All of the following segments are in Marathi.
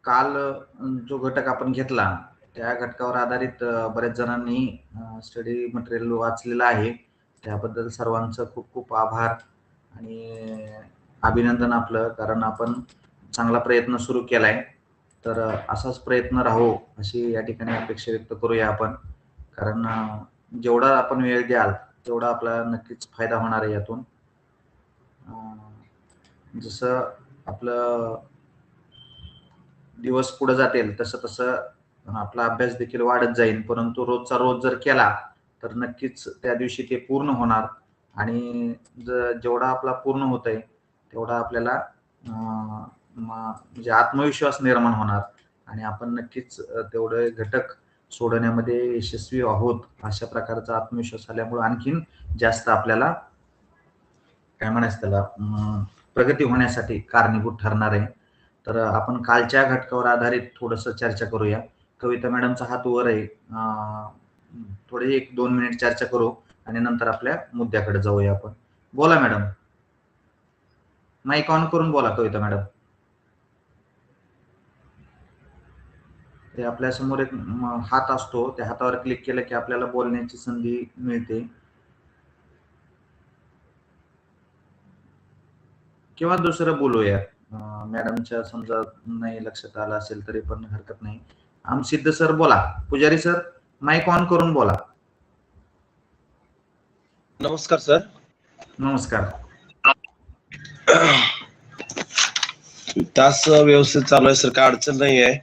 काल जो घटक आपण घेतला त्या घटकावर आधारित बऱ्याच जणांनी स्टडी मटेरियल वाचलेलं आहे. त्याबद्दल सर्वांचं खूप खूप आभार आणि अभिनंदन आपलं, कारण आपण चांगला प्रयत्न सुरू केलाय. तर असाच प्रयत्न राहो अशी या ठिकाणी अपेक्षा व्यक्त करूया आपण, कारण जेवढा आपण वेळ द्याल तेवढा आपला नक्कीच फायदा होणार आहे यातून. जसं आपलं दिवस पुढे जातील तसं तसं आपला अभ्यास देखील वाढत जाईल, परंतु रोजचा रोज जर केला तर नक्कीच त्या दिवशी ते पूर्ण होणार. आणि जेवढा आपला पूर्ण होतंय तेवढा आपल्याला म्हणजे आत्मविश्वास निर्माण होणार आणि आपण नक्कीच तेवढे घटक सोडवण्यामध्ये यशस्वी आहोत अशा प्रकारचा आत्मविश्वास आल्यामुळे आणखीन जास्त आपल्याला काय म्हणायचं त्याला प्रगती होण्यासाठी कारणीभूत ठरणार आहे. तर आपण कालच्या घटकावर आधारित थोडंसं चर्चा करूया. कविता मॅडमचा हात वर आहे, थोडे 1-2 मिनिट चर्चा करू आणि नंतर आपल्या मुद्द्याकडे जाऊया आपण. बोला मॅडम, माईक ऑन करून बोला कविता मॅडम. ते आपल्या समोर एक हात असतो, त्या हातावर क्लिक केलं की आपल्याला बोलण्याची संधी मिळते. किंवा दुसरं बोलूया, मॅडमच्या समजा नाही लक्षात आलं असेल तरी पण हरकत नाही. सिद्ध सर बोला. पुजारी सर, माईक ऑन करून बोला. नमस्कार सर. नमस्कार. तास व्यवस्थित चालू आहे सर, काय अडचण नाही आहे.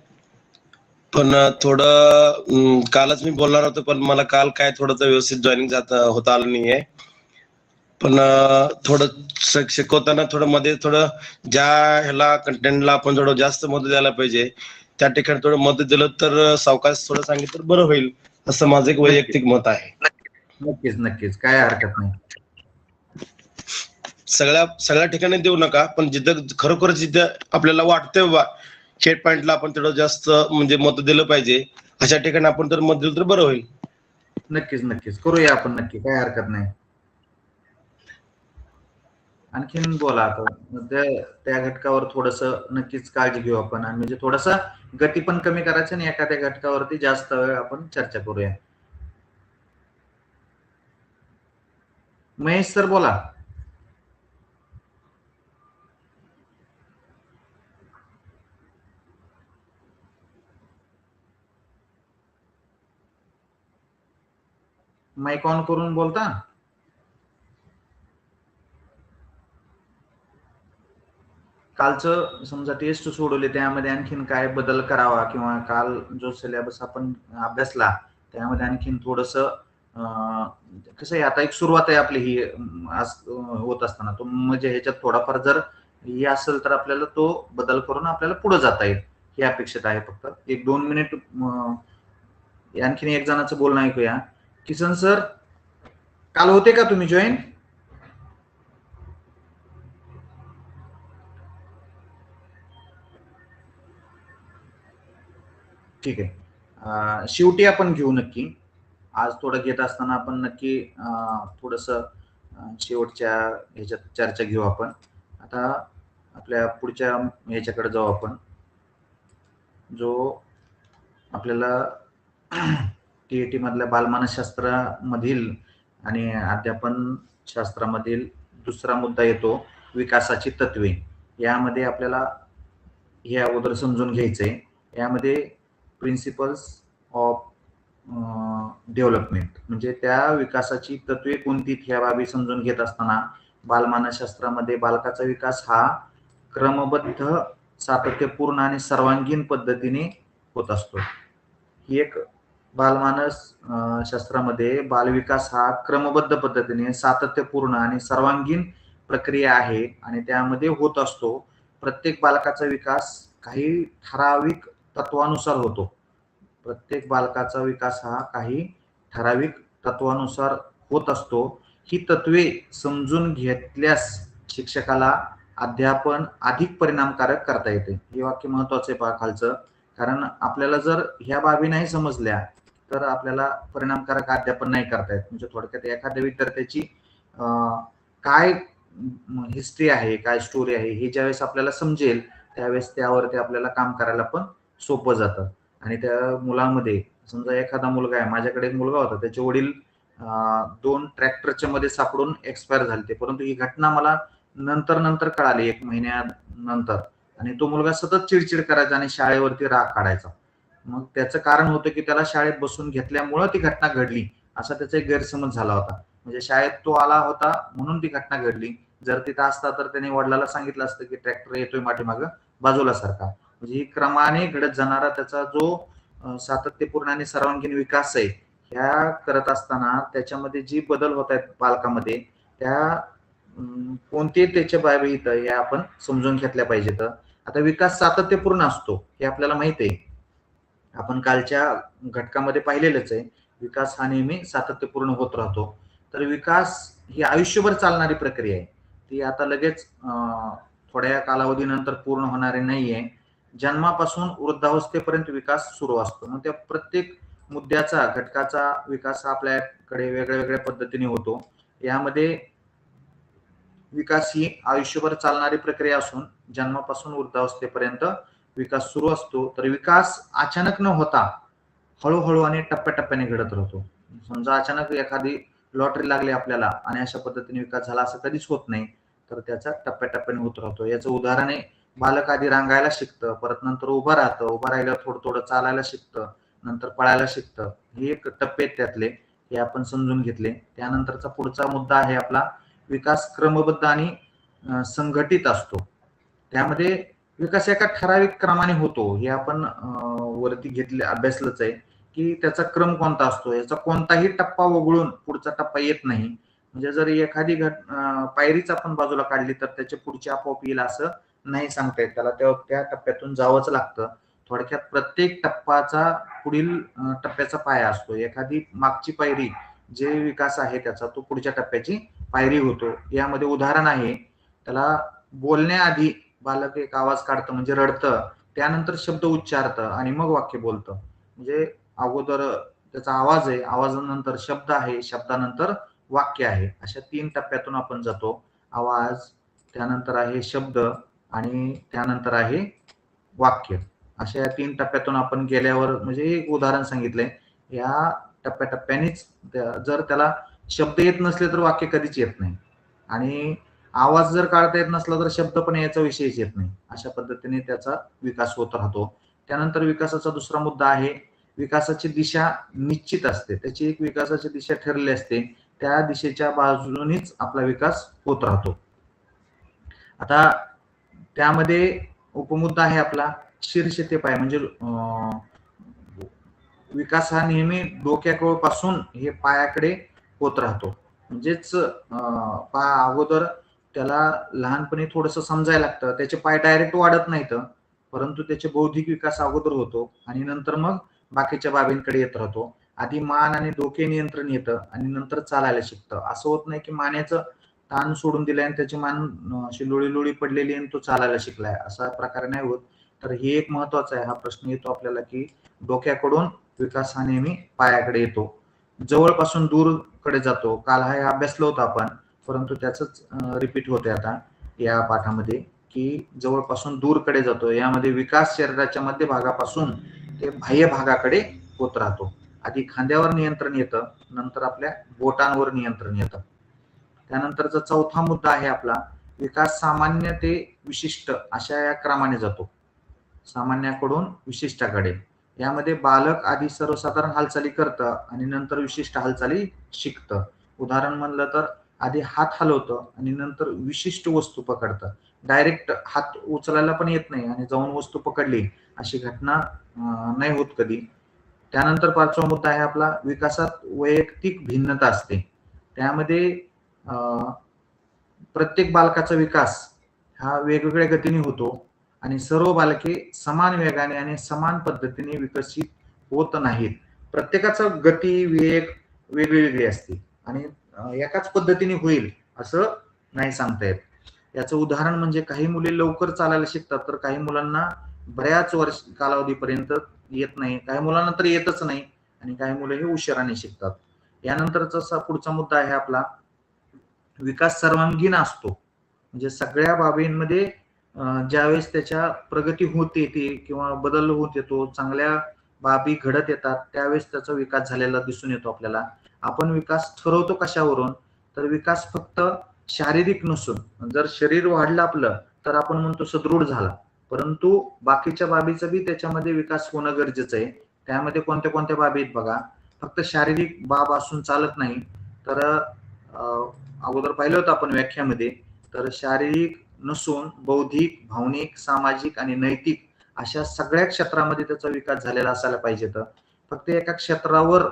पण थोडं कालच मी बोलणार होतो, पण मला काल काय थोडं व्यवस्थित जॉईनिंग होता आलं नाहीये. पण थोडं शिकवताना थोडं मध्ये थोडं ज्या ह्याला कंटेंटला आपण थोडं जास्त मदत द्यायला पाहिजे त्या ठिकाणी थोडं मदत दिलं तर सावकाश थोडं सांगितलं तर बरं होईल, असं माझं एक वैयक्तिक मत आहे. नक्कीच नक्कीच, काय हरकत नाही. सगळ्या ठिकाणी देऊ नका, पण जिथं खरोखर जिथं आपल्याला वाटतंय बाबा शेट पॉइंटला आपण थोडं जास्त म्हणजे मत दिलं पाहिजे अशा ठिकाणी आपण तर मत दिलं तर बरं होईल. नक्कीच नक्कीच करूया आपण, नक्की काय हरकत नाही. आणखीन बोला आता त्या घटकावर थोडस नक्कीच काळजी घेऊ आपण, आणि म्हणजे थोडासा गती पण कमी करायचं आणि एखाद्या घटकावरती जास्त वेळ आपण चर्चा करूया. महेश सर बोला. माईक ऑन करून बोलता. कालचं समजा टेस्ट सोडवले त्यामध्ये आणखीन काय बदल करावा, किंवा काल जो सिलेबस आपण अभ्यासला त्यामध्ये आणखीन थोडस कसं आहे, आता एक सुरुवात आहे आपली ही आज होत असताना, तो म्हणजे ह्याच्यात थोडाफार जर हे असेल तर आपल्याला तो बदल करून आपल्याला पुढे जाता येईल ही अपेक्षित आहे. फक्त 1-2 मिनिट आणखीन एक जणांचं बोलणं ऐकूया. किसन सर, काल होते का तुम्ही जॉईन? ठीक आहे, शेवटी आपण घेऊ नक्की. आज थोडं घेत असताना आपण नक्की थोडस शेवटच्या ह्याच्यात चर्चा घेऊ आपण. आता आपल्या पुढच्या ह्याच्याकडे जाऊ आपण, जो आपल्याला टीएटी मधल्या बालमानसशास्त्रामधील आणि अध्यापन शास्त्रामधील दुसरा मुद्दा येतो, विकासाची तत्वे. यामध्ये आपल्याला हे अगोदर समजून घ्यायचंय, यामध्ये प्रिन्सिपल्स ऑफ डेव्हलपमेंट म्हणजे त्या विकासाची तत्वे कोणती, ह्या बाबी समजून घेत असताना बालमानसशास्त्रामध्ये बालकाचा विकास हा क्रमबद्ध, सातत्यपूर्ण आणि सर्वांगीण पद्धतीने होत असतो. ही एक बालमानस शास्त्रामध्ये बालविकास हा क्रमबद्ध पद्धतीने, सातत्यपूर्ण आणि सर्वांगीण प्रक्रिया आहे आणि त्यामध्ये होत असतो. प्रत्येक बालकाचा विकास काही ठराविक तत्वानुसार होतो. प्रत्येक बालकाचा विकास हा काही ठराविक तत्वानुसार होत असतो. ही तत्वे समजून घेतल्यास शिक्षकाला अध्यापन अधिक परिणामकारक करता येते. हे वाक्य महत्वाचं आहे पहा खालचं, कारण आपल्याला जर ह्या बाबी नाही समजल्या तर आपल्याला परिणामकारक अध्यापन नाही करता येत. म्हणजे थोडक्यात एखाद्या विद्यार्थ्याची काय हिस्ट्री आहे, काय स्टोरी आहे, हे ज्यावेळेस आपल्याला समजेल त्यावेळेस त्यावरती आपल्याला काम करायला पण सोपं जातं. आणि त्या मुलांमध्ये समजा एखादा मुलगा आहे, माझ्याकडे एक मुलगा होता, त्याचे वडील 2 ट्रॅक्टरच्या मध्ये सापडून एक्सपायर झाले, परंतु ही घटना मला नंतर कळाली 1 महिन्यानंतर. आणि तो मुलगा सतत चिडचिड करायचा आणि शाळेवरती राग काढायचा. मग त्याचं कारण होतं की त्याला शाळेत बसून घेतल्यामुळं ती घटना घडली, असा त्याचा एक गैरसमज झाला होता. म्हणजे शाळेत तो आला होता म्हणून ती घटना घडली. जर तिथं असता तर त्याने वडिलांना सांगितलं असतं की ट्रॅक्टर येतोय पाठीमागं, बाजूला सरका. म्हणजे ही क्रमाने घडत जाणारा त्याचा जो सातत्यपूर्ण आणि सर्वांगीण विकास आहे, ह्या करत असताना त्याच्यामध्ये जी बदल होत आहेत बालकामध्ये, त्या कोणते त्याच्या बाबी इथं हे आपण समजून घेतल्या पाहिजेत. आता विकास सातत्यपूर्ण असतो हे आपल्याला माहित आहे. आपण कालच्या घटकामध्ये पाहिलेलंच आहे. विकास हा नेहमी सातत्यपूर्ण होत राहतो. तर विकास ही आयुष्यभर चालणारी प्रक्रिया आहे. ती आता लगेच थोड्या कालावधीनंतर पूर्ण होणारी नाहीये. जन्मापासून वृद्धावस्थेपर्यंत विकास सुरू असतो. मग त्या प्रत्येक मुद्द्याचा, घटकाचा विकास हा आपल्याकडे वेगळ्या पद्धतीने होतो. यामध्ये विकास ही आयुष्यभर चालणारी प्रक्रिया असून जन्मापासून वृद्धावस्थेपर्यंत विकास सुरू असतो. तर विकास अचानक न होता हळूहळू आणि टप्प्याटप्प्याने घडत राहतो. समजा अचानक एखादी लॉटरी लागली आपल्याला आणि अशा पद्धतीने विकास झाला असं कधीच होत नाही. तर त्याचा टप्प्याटप्प्याने होत राहतो. याचं उदाहरण आहे, बालक आधी रांगायला शिकतं, परत नंतर उभं राहतं, उभं राहिल्यावर थोडं चालायला शिकतं, नंतर पळायला शिकतं. हे एक टप्पे आहेत त्यातले, हे आपण समजून घेतले. त्यानंतरचा पुढचा मुद्दा आहे आपला विकास क्रमबद्ध आणि संघटित असतो. त्यामध्ये विकास एका ठराविक क्रमाने होतो. हे आपण वरती अभ्यासलंच आहे की त्याचा क्रम कोणता असतो, याचा कोणताही टप्पा वगळून पुढचा टप्पा येत नाही. म्हणजे जर एखादी पायरीच आपण बाजूला काढली तर त्याच्या पुढची आपोआप येईल असं नाही सांगता येत. त्याला त्या टप्प्यातून जावंच लागतं. थोडक्यात प्रत्येक टप्पाचा पुढील टप्प्याचा पाया असतो. एखादी मागची पायरी जे विकास आहे त्याचा, तो पुढच्या टप्प्याची पायरी होतो. यामध्ये उदाहरण आहे, त्याला बोलण्याआधी बालक एक आवाज काढतं म्हणजे रडतं, त्यानंतर शब्द उच्चारतं आणि मग वाक्य बोलतं. म्हणजे अगोदर त्याचा आवाज आहे, आवाजानंतर शब्द आहे, शब्दानंतर वाक्य आहे. अशा 3 टप्प्यातून आपण जातो. आवाज, त्यानंतर आहे शब्द आणि त्यानंतर आहे वाक्य. अशा या 3 टप्प्यातून आपण गेल्यावर म्हणजे एक उदाहरण सांगितलंय. या टप्प्याटप्प्यानेच जर त्याला शब्द येत नसले तर वाक्य कधीच येत नाही. आणि आवाज जर काढता येत नसला तर शब्द पण याचा विषयच येत नाही. अशा पद्धतीने त्याचा विकास होत राहतो. त्यानंतर विकासाचा दुसरा मुद्दा आहे, विकासाची दिशा निश्चित असते. त्याची एक विकासाची दिशा ठरलेली असते. त्या दिशेच्या बाजूनेच आपला विकास होत राहतो. आता त्यामध्ये उपमुद्दा आहे आपला शीर्ष ते पाय. म्हणजे विकास हा नेहमी डोक्यापासून हे पायाकडे होत राहतो. म्हणजेच अगोदर त्याला लहानपणी थोडंसं समजायला लागतं. त्याचे पाय डायरेक्ट वाढत नाहीत, परंतु त्याचे बौद्धिक विकास अगोदर होतो आणि नंतर मग बाकीच्या बाबींकडे येत राहतो. आधी मान आणि डोके नियंत्रण येतं आणि नंतर चालायला शिकतं. असं होत नाही की मानेचं ताण सोडून दिलंय आणि त्याची मान अशी लोळी पडलेली आणि तो चालायला शिकलाय, असा प्रकार नाही होत. तर हे एक महत्वाचं आहे. हा प्रश्न येतो आपल्याला की डोक्याकडून विकास हा नेहमी पायाकडे येतो, जवळपासून दूरकडे जातो. काल हा अभ्यासलं होतं आपण, परंतु त्याच रिपीट होते आता या पाठामध्ये की जवळपासून दूरकडे जातो. यामध्ये विकास शरीराच्या मध्य भागापासून ते बाह्य भागाकडे होत राहतो. आधी खांद्यावर नियंत्रण येतं, नंतर आपल्या बोटांवर नियंत्रण येतं. त्यानंतरचा चौथा मुद्दा आहे आपला विकास सामान्य ते विशिष्ट अशा या क्रमाने जातो, सामान्याकडून विशिष्टाकडे. यामध्ये बालक आधी सर्वसाधारण हालचाली करतं आणि नंतर विशिष्ट हालचाली शिकतं. उदाहरण म्हणलं तर आधी हात हलवतं आणि नंतर विशिष्ट वस्तू पकडतं. डायरेक्ट हात उचलायला पण येत नाही आणि जाऊन वस्तू पकडली अशी घटना नाही होत कधी. त्यानंतर 5वा मुद्दा आहे आपला विकासात वैयक्तिक भिन्नता असते. त्यामध्ये प्रत्येक बालकाचा विकास हा वेगवेगळ्या गतीने होतो आणि सर्व बालके समान वेगाने आणि समान पद्धतीने विकसित होत नाहीत. प्रत्येकाचा गती, वेग वेगळी असते आणि एकाच पद्धतीने होईल असं नाही सांगता येत. याचं उदाहरण म्हणजे काही मुले लवकर चालायला शिकतात, तर काही मुलांना बऱ्याच कालावधीपर्यंत येत नाही. काही मुलांना तर येतच नाही आणि काही मुले हे उशिराने शिकतात. यानंतरचा पुढचा मुद्दा आहे आपला विकास सर्वांगीण असतो. म्हणजे सगळ्या बाबींमध्ये ज्यावेळेस त्याच्या प्रगती होत येते किंवा बदल होत येतो, चांगल्या बाबी घडत येतात, त्यावेळेस त्याचा विकास झालेला दिसून येतो आपल्याला. आपण विकास ठरवतो कशावरून? तर विकास फक्त शारीरिक नसून, जर शरीर वाढलं आपलं तर आपण म्हणतो सदृढ झाला, परंतु बाकीच्या बाबीचा बी त्याच्यामध्ये विकास होणं गरजेचं आहे. त्यामध्ये कोणत्या कोणत्या बाबी आहेत बघा. फक्त शारीरिक बाब असून चालत नाही. तर अगोदर पाहिलं होतं आपण व्याख्यामध्ये, तर शारीरिक नसून बौद्धिक, भावनिक, सामाजिक आणि नैतिक अशा सगळ्या क्षेत्रामध्ये त्याचा विकास झालेला असायला पाहिजे. तर फक्त एका क्षेत्रावर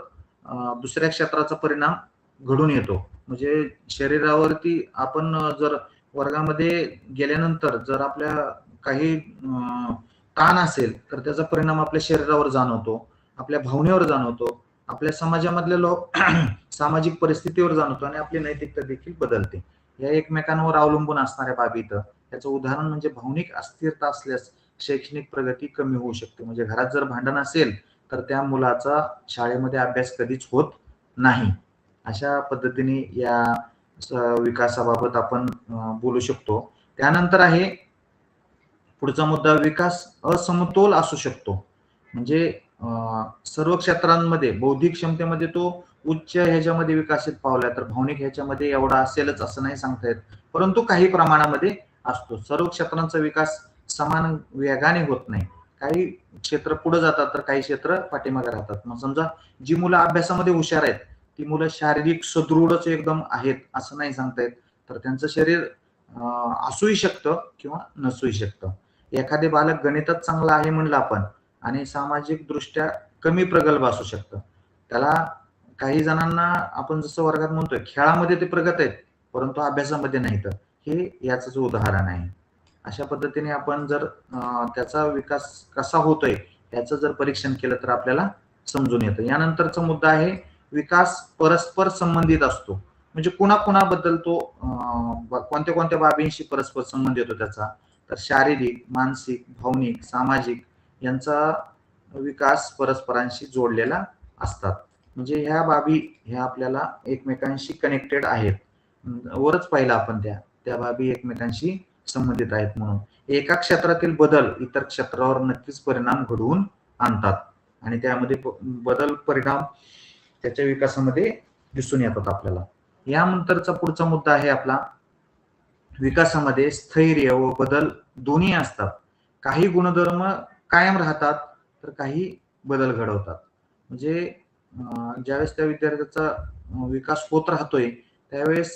दुसऱ्या क्षेत्राचा परिणाम घडून येतो. म्हणजे शरीरावरती आपण जर वर्गामध्ये गेल्यानंतर जर आपल्या काही ताण असेल तर त्याचा परिणाम आपल्या शरीरावर जाणवतो, आपल्या भावनेवर जाणवतो, आपल्या समाजामधल्या लोक सामाजिक परिस्थितीवर जाणवतो आणि आपली नैतिकता देखील बदलते. या एकमेकांवर अवलंबून असणाऱ्या बाबी इथं. याचं उदाहरण म्हणजे भावनिक अस्थिरता असल्यास शैक्षणिक प्रगती कमी होऊ शकते. म्हणजे घरात जर भांडण असेल तर त्या मुलाचा शाळेमध्ये अभ्यास कधीच होत नाही. अशा पद्धतीने या विकासाबाबत आपण बोलू शकतो. त्यानंतर आहे पुढचा मुद्दा, विकास असमतोल असू शकतो. म्हणजे सर्व क्षेत्रांमध्ये बौद्धिक क्षमतेमध्ये तो उच्च ह्याच्यामध्ये विकसित पावला तर भावनिक ह्याच्यामध्ये एवढा असेलच असं नाही सांगता येत, परंतु काही प्रमाणामध्ये असतो. सर्व क्षेत्रांचा विकास समान वेगाने होत नाही. काही क्षेत्र पुढे जातात तर काही क्षेत्र पाठीमागे राहतात. मग समजा जी मुलं अभ्यासामध्ये हुशार आहेत ती मुलं शारीरिक सदृढच एकदम आहेत असं नाही सांगता येत, तर त्यांचं शरीर असूही शकतं किंवा नसूही शकतं. एखादे बालक गणितात चांगला आहे म्हणलं आपण आणि सामाजिक दृष्ट्या कमी प्रगल्भ असू शकतं. त्याला काही जणांना आपण जसं वर्गात म्हणतोय खेळामध्ये ते प्रगत आहेत परंतु अभ्यासामध्ये नाही, तर हे याच उदाहरण आहे. अशा पद्धतीने आपण जर त्याचा विकास कसा होतोय याचं जर परीक्षण केलं तर आपल्याला समजून येतं. यानंतरचा मुद्दा आहे विकास परस्पर संबंधित असतो. म्हणजे कुणाकुणाबद्दल तो कोणत्या कोणत्या बाबींशी परस्पर संबंध येतो त्याचा, तर शारीरिक, मानसिक, भावनिक, सामाजिक यांचा विकास परस्परांशी जोडलेला असतात. म्हणजे ह्या बाबी ह्या आपल्याला एकमेकांशी कनेक्टेड आहेत. वरच पाहिलं आपण त्या बाबी एकमेकांशी संबंधित आहेत म्हणून. एका क्षेत्रातील बदल इतर क्षेत्रावर नक्कीच परिणाम घडवून आणतात आणि त्यामध्ये बदल परिणाम त्याच्या विकासामध्ये दिसून येतात आपल्याला. यानंतरचा पुढचा मुद्दा आहे आपला, विकासामध्ये स्थैर्य व बदल दोन्ही असतात. काही गुणधर्म कायम राहतात तर काही बदल घडवतात. म्हणजे ज्यावेळेस त्या विद्यार्थ्याचा विकास होत राहतोय त्यावेळेस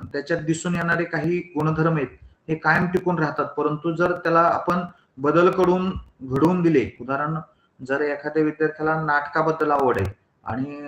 त्याच्यात दिसून येणारे काही गुणधर्म आहेत हे कायम टिकून राहतात, परंतु जर त्याला आपण बदल घडवून दिले, उदाहरण जर एखाद्या विद्यार्थ्याला नाटकाबद्दल आवड आहे आणि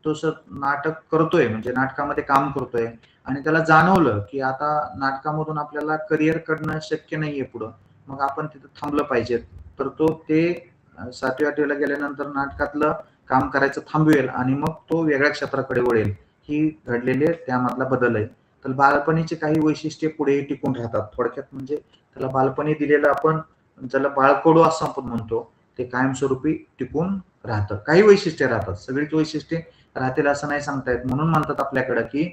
तो नाटक करतोय म्हणजे नाटकामध्ये काम करतोय आणि त्याला जाणवलं की आता नाटकामधून आपल्याला करिअर करणं शक्य नाहीये पुढं, मग आपण तिथं थांबलं पाहिजे, तर तो ते 7वी 8वीला गेल्यानंतर नाटकातलं काम करायचं थांबवेल आणि मग तो वेगळ्या क्षेत्राकडे वळेल. ही घडलेले त्यामधला बदल आहे. तर बालपणीचे काही वैशिष्ट्ये पुढे टिकून राहतात. थोडक्यात म्हणजे त्याला बालपणी दिलेलं आपण ज्याला बाळकडू असं आपण म्हणतो ते कायमस्वरूपी टिकून राहतं. काही वैशिष्ट्ये राहतात, सगळीच वैशिष्ट्ये राहतील असं नाही सांगता येत. म्हणून म्हणतात आपल्याकडं की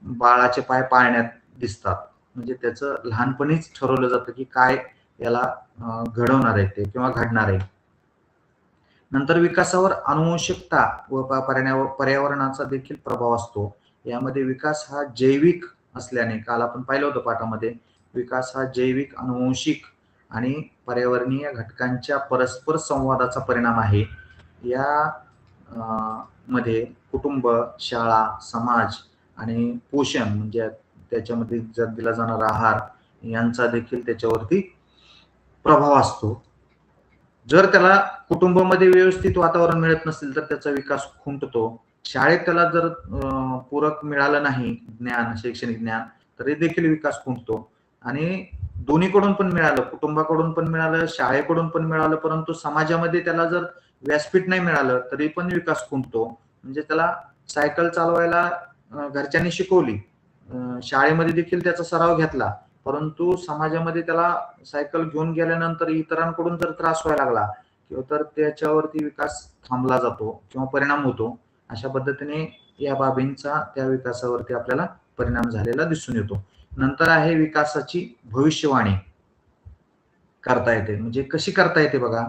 बाळाचे पाय पाळण्यात दिसतात. म्हणजे त्याचं लहानपणीच ठरवलं जातं की काय याला घडवणार आहे ते किंवा घडणार आहे. नंतर विकासावर आनुवंशिकता व पर्यावरणाचा देखील प्रभाव असतो. यामध्ये विकास हा जैविक असल्याने, काल आपण पाहिलं होतं पाठामध्ये, विकास हा जैविक, आनुवंशिक आणि पर्यावरणीय घटकांच्या परस्पर संवादाचा परिणाम आहे. या मध्ये कुटुंब, शाळा, समाज आणि पोषण म्हणजे त्याच्यामध्ये दिला जाणारा आहार यांचा देखील त्याच्यावरती प्रभाव असतो. जर त्याला कुटुंबामध्ये व्यवस्थित वातावरण मिळत नसेल तर त्याचा विकास खुंटतो. शाळेत त्याला जर पूरक मिळालं नाही ज्ञान, शैक्षणिक ज्ञान, तरी देखील विकास खुंटतो. आणि दोन्हीकडून पण मिळालं, कुटुंबाकडून पण मिळालं, शाळेकडून पण मिळालं, परंतु समाजामध्ये त्याला जर व्यासपीठ नाही मिळालं तरी पण विकास खुंटतो. म्हणजे त्याला सायकल चालवायला घरच्यांनी शिकवली, शाळेमध्ये देखील त्याचा सराव घेतला, परंतु समाजामध्ये त्याला सायकल घेऊन गेल्यानंतर इतरांकडून जर त्रास व्हायला लागला किंवा तर त्याच्यावरती विकास थांबला जातो किंवा परिणाम होतो. अशा पद्धतीने या बाबींचा त्या विकासावरती आपल्याला परिणाम झालेला दिसून येतो. नंतर आहे विकासाची भविष्यवाणी करता येते. म्हणजे कशी करता येते बघा,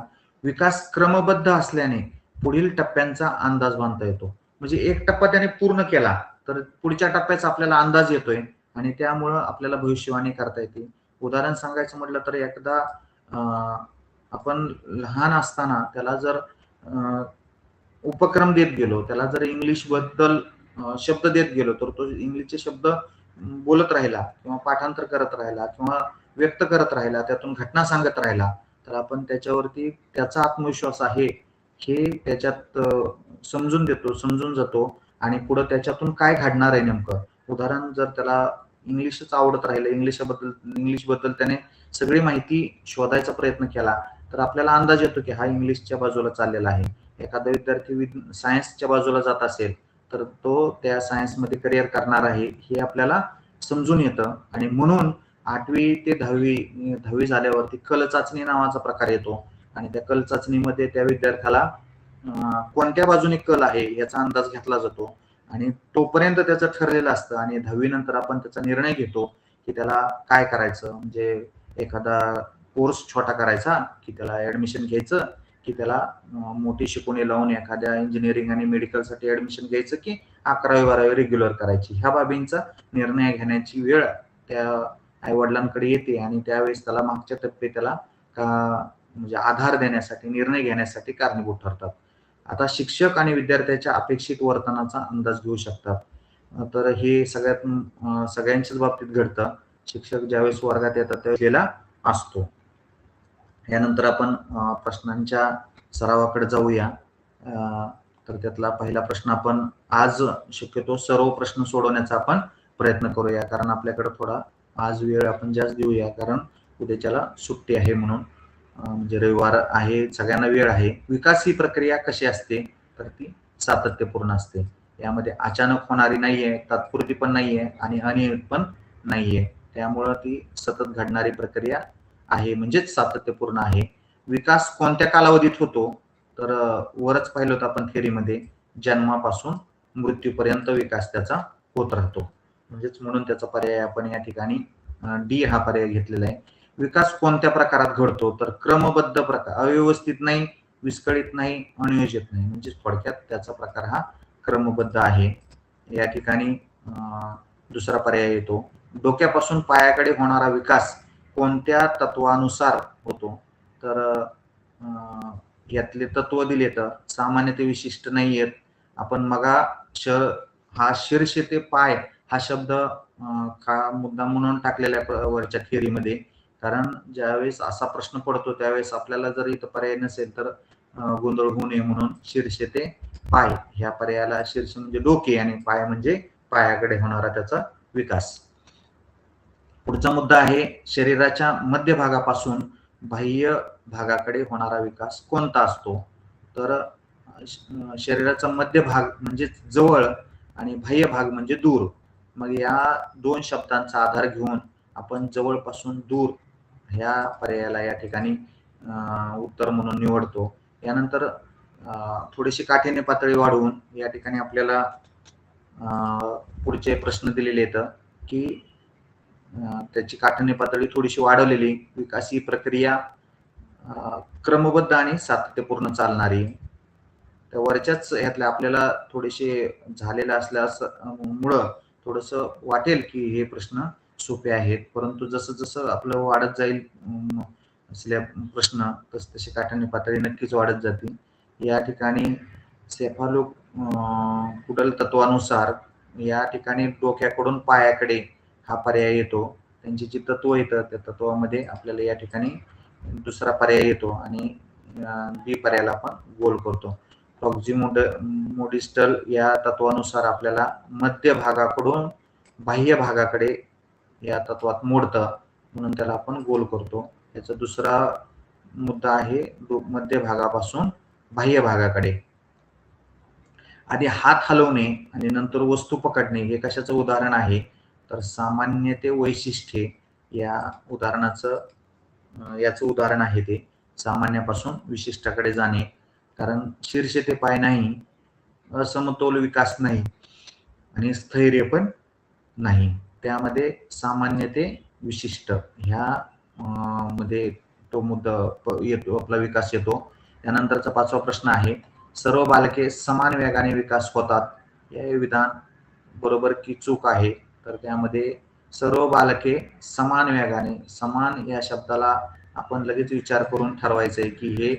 विकास क्रमबद्ध असल्याने पुढील टप्प्यांचा अंदाज बांधता येतो. म्हणजे एक टप्पा त्याने पूर्ण केला तर पुढच्या टप्प्याचा आपल्याला अंदाज येतोय आणि त्यामुळं आपल्याला भविष्यवाणी करता येते. उदाहरण सांगायचं म्हटलं तर एकदा आपण लहान असताना त्याला जर उपक्रम देत गेलो, त्याला जर इंग्लिश बद्दल शब्द देत गेलो तर तो इंग्लिशचे शब्द बोलत राहिला किंवा पाठांतर करत राहिला किंवा व्यक्त करत राहिला, त्यातून घटना सांगत राहिला, तर आपण त्याच्यावरती त्याचा आत्मविश्वास आहे हे त्याच्यात समजून देतो, समजून जातो आणि पुढे त्याच्यातून काय घडणार आहे नेमकं. उदाहरण जर त्याला इंग्लिशच आवडत राहिलं, इंग्लिश बद्दल त्याने सगळी माहिती शोधायचा प्रयत्न केला तर आपल्याला अंदाज येतो की हा इंग्लिशच्या बाजूला चाललेला आहे. एखादा विद्यार्थी सायन्सच्या बाजूला जात असेल तर तो त्या सायन्समध्ये करिअर करणार आहे हे आपल्याला समजून येतं. आणि म्हणून 8वी ते 10वी झाल्यावरती कल चाचणी नावाचा प्रकार येतो आणि त्या कल चाचणीमध्ये त्या विद्यार्थ्याला कोणत्या बाजूने कल आहे याचा अंदाज घेतला जातो आणि तोपर्यंत त्याचं ठरलेलं असतं. आणि 10वी नंतर आपण त्याचा निर्णय घेतो की त्याला काय करायचं, म्हणजे एखादा कोर्स छोटा करायचा की त्याला ऍडमिशन घ्यायचं की त्याला मोठी शिकवणी लावून एखाद्या इंजिनिअरिंग आणि मेडिकलसाठी ऍडमिशन घ्यायचं की 11वी-12वी रेग्युलर करायची. ह्या बाबींचा निर्णय घेण्याची वेळ त्या आई वडिलांकडे येते आणि त्यावेळेस त्याला मागच्या टप्पे त्याला म्हणजे आधार देण्यासाठी, निर्णय घेण्यासाठी कारणीभूत ठरतात. आता शिक्षक आणि विद्यार्थ्याच्या अपेक्षित वर्तनाचा अंदाज घेऊ शकतात. तर हे सगळ्यांच्याच बाबतीत घडतं. शिक्षक ज्यावेळेस वर्गात येतात त्यावेळेला असतो. यानंतर आपण प्रश्नांच्या सरावाकडे जाऊया. तर त्यातला पहिला प्रश्न आपण आज शक्यतो सर्व प्रश्न सोडवण्याचा आपण प्रयत्न करूया, कारण आपल्याकडे थोडा आज वेळ आपण जास्त देऊया, कारण उद्याच्याला सुट्टी आहे म्हणून, म्हणजे रविवार आहे, सगळ्यांना वेळ आहे. विकास ही प्रक्रिया कशी असते तर ती सातत्यपूर्ण असते. यामध्ये अचानक होणारी नाहीये, तात्पुरती पण नाहीये आणि अनियमित पण नाहीये. त्यामुळं ती सतत घडणारी प्रक्रिया आहे, म्हणजेच सातत्यपूर्ण आहे. विकास कोणत्या कालावधीत होतो तर वरच पाहिलं होतं आपण थेअरीमध्ये, जन्मापासून मृत्यूपर्यंत विकास त्याचा होत राहतो. म्हणजेच म्हणून त्याचा पर्याय आपण या ठिकाणी डी हा पर्याय घेतलेला आहे. विकास कोणत्या प्रकारात घडतो तर क्रमबद्ध प्रकार, अव्यवस्थित नाही, विस्कळीत नाही, अनियोजित नाही. म्हणजे थोडक्यात त्याचा प्रकार हा क्रमबद्ध आहे. या ठिकाणी दुसरा पर्याय येतो, डोक्यापासून पायाकडे होणारा विकास कोणत्या तत्वानुसार होतो तर यातले तत्व दिले तर सामान्य ते विशिष्ट नाही आहेत. आपण मगा हा शीर्ष ते पाय हा शब्द का मुद्दा म्हणून टाकलेला आहे वरच्या थिअरीमध्ये, कारण ज्यावेळेस असा प्रश्न पडतो त्यावेळेस आपल्याला जर इथं पर्याय नसेल तर गोंधळ होऊ नये म्हणून शीर्ष ते पाय ह्या पर्यायाला, शीर्ष म्हणजे डोके आणि पाय म्हणजे पायाकडे होणारा त्याचा विकास. पुढचा मुद्दा आहे, शरीराच्या मध्यभागापासून बाह्य भागाकडे होणारा विकास कोणता असतो तर शरीराचा मध्य भाग म्हणजे जवळ आणि बाह्य भाग म्हणजे दूर. मग या दोन शब्दांचा आधार घेऊन आपण जवळपासून दूर ह्या पर्यायाला या ठिकाणी उत्तर म्हणून निवडतो. यानंतर थोडीशी काठीण्य पातळी वाढवून या ठिकाणी आपल्याला पुढचे प्रश्न दिलेले आहेत की त्याची काठीण्य पातळी थोडीशी वाढवलेली, विकास ही प्रक्रिया क्रमबद्ध आणि सातत्यपूर्ण चालणारी. त्या वरच्याच ह्यातल्या आपल्याला थोडेसे झालेलं असल्यामुळं थोडस वाटेल की हे प्रश्न सोपे आहेत, परंतु जसं जसं आपलं वाढत जाईल असल्या प्रश्न तसे काठीण्य पातळी नक्कीच वाढत जाते. या ठिकाणी सेफालो कुडल तत्वानुसार या ठिकाणी डोक्याकडून पायाकडे हा पर्याय येतो. त्यांची जी तत्व येतं त्या तत्वामध्ये आपल्याला या ठिकाणी दुसरा पर्याय येतो आणि बी पर्यायाला आपण गोल करतो. प्रॉक्झिमोडिस्टल या तत्वानुसार आपल्याला मध्य भागाकडून बाह्य भागाकडे या तत्वात मोडतं म्हणून त्याला आपण गोल करतो. याचा दुसरा मुद्दा आहे मध्य भागापासून बाह्य भागाकडे. आधी हात हलवणे आणि नंतर वस्तू पकडणे हे कशाचं उदाहरण आहे तर सामान्य ते वैशिष्ट्ये या याचं उदाहरण आहे. ते सामान्यापासून विशिष्टाकडे जाणे, कारण शीर्ष ते पाय नाही, असमतोल विकास नाही आणि स्थैर्य पण नाही. त्यामध्ये सामान्य ते विशिष्ट ह्या मध्ये तो मुद्दा येतो, आपला विकास येतो. त्यानंतरचा 5वा प्रश्न आहे, सर्व बालके समान वेगाने विकास होतात, हे विधान बरोबर की चूक आहे? तर त्यामध्ये सर्व बालके समान वेगाने, समान या शब्दाला आपण लगेच विचार करून ठरवायचंय की हे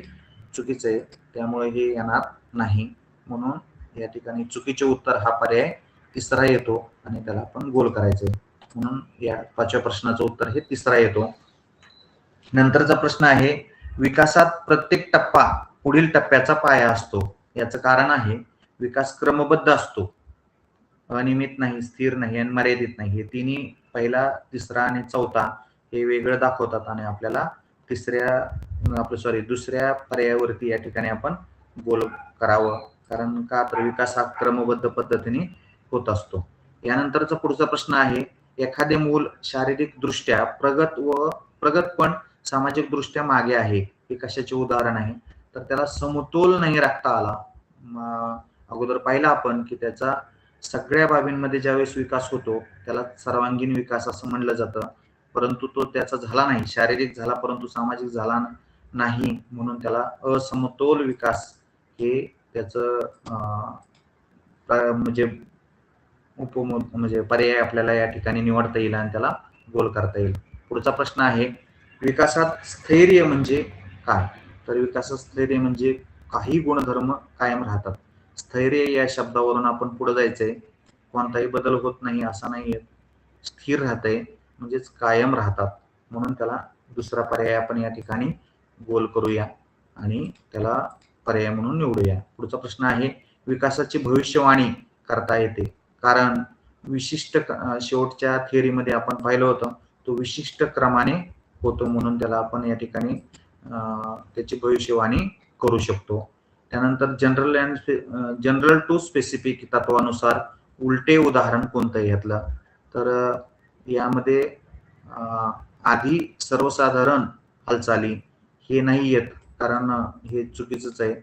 चुकीचं आहे, त्यामुळे हे येणार नाही. म्हणून या ठिकाणी चुकीचे उत्तर हा पर्याय तिसरा येतो आणि त्याला आपण गोल करायचंय. म्हणून या 5व्या प्रश्नाचं उत्तर हे तिसरा येतो. नंतरचा प्रश्न आहे, विकासात प्रत्येक टप्पा पुढील टप्प्याचा पाया असतो. याचं कारण आहे, विकास क्रमबद्ध असतो, अनियमित नाही, स्थिर नाही आणि मर्यादित नाही. हे तिन्ही पहिला, तिसरा आणि चौथा हे वेगळं दाखवतात आणि आपल्याला दुसऱ्या पर्यायावरती या ठिकाणी आपण गोल करावं. कारण का, तर विकास हा क्रमबद्ध पद्धतीने होत असतो. यानंतरचा पुढचा प्रश्न आहे, एखादे मूल शारीरिक दृष्ट्या प्रगत पण सामाजिक दृष्ट्या मागे आहे, हे कशाचे उदाहरण आहे? तर त्याला समतोल नाही राखता आला. अगोदर पाहिलं आपण की त्याचा सगळ्या बाबींमध्ये ज्यावेळेस विकास होतो त्याला सर्वांगीण विकास असं म्हणलं जातं, परंतु तो त्याचा झाला नाही, शारीरिक झाला परंतु सामाजिक झाला नाही, म्हणून त्याला असमतोल विकास हे त्याचं म्हणजे पर्याय आपल्याला या ठिकाणी निवडता येईल आणि त्याला गोल करता येईल. पुढचा प्रश्न आहे, विकासात स्थैर्य म्हणजे काय? तर विकासात स्थैर्य म्हणजे काही गुणधर्म कायम राहतात. स्थैर्य या शब्दावरून आपण पुढे जायचंय, कोणताही बदल होत नाही असा नाहीये, स्थिर राहतंय म्हणजेच कायम राहतात, म्हणून त्याला दुसरा पर्याय आपण या ठिकाणी गोल करूया आणि त्याला पर्याय म्हणून निवडूया. पुढचा प्रश्न आहे, विकासाची भविष्यवाणी करता येते, कारण विशिष्ट शेवटच्या थिअरीमध्ये आपण पाहिलं होतं तो विशिष्ट क्रमाने होतो, म्हणून त्याला आपण या ठिकाणी त्याची भविष्यवाणी करू शकतो. त्यानंतर जनरल टू स्पेसिफिक तत्वानुसार उलटे उदाहरण कोणतं घेतलं? तर यामध्ये आधी सर्वसाधारण हालचाली हे नाही येत, कारण हे चुकीचंच आहे.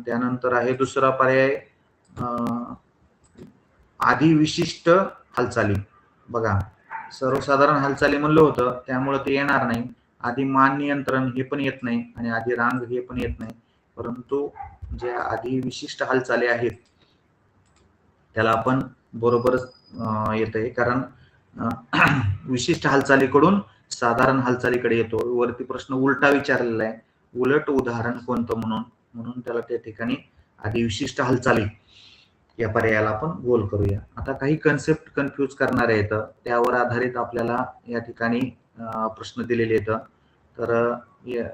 त्यानंतर आहे दुसरा पर्याय, आधी विशिष्ट हालचाली. बघा, सर्वसाधारण हालचाली म्हणलं होतं त्यामुळे ते येणार नाही. आधी मान नियंत्रण हे पण येत नाही आणि आधी रांग हे पण येत नाही, परंतु जे आधी विशिष्ट हालचाली आहेत त्याला आपण बरोबरच येतंय, कारण विशिष्ट हालचालीकडून साधारण हालचालीकडे येतो. वरती प्रश्न उलटा विचारलेला आहे, उलट उदाहरण कोणतं म्हणून त्याला त्या ठिकाणी आधी विशिष्ट हालचाली या पर्यायाला आपण गोल करूया. आता काही कन्सेप्ट कन्फ्यूज करणारे आहेत, त्यावर आधारित आपल्याला या ठिकाणी प्रश्न दिलेले आहेत. तर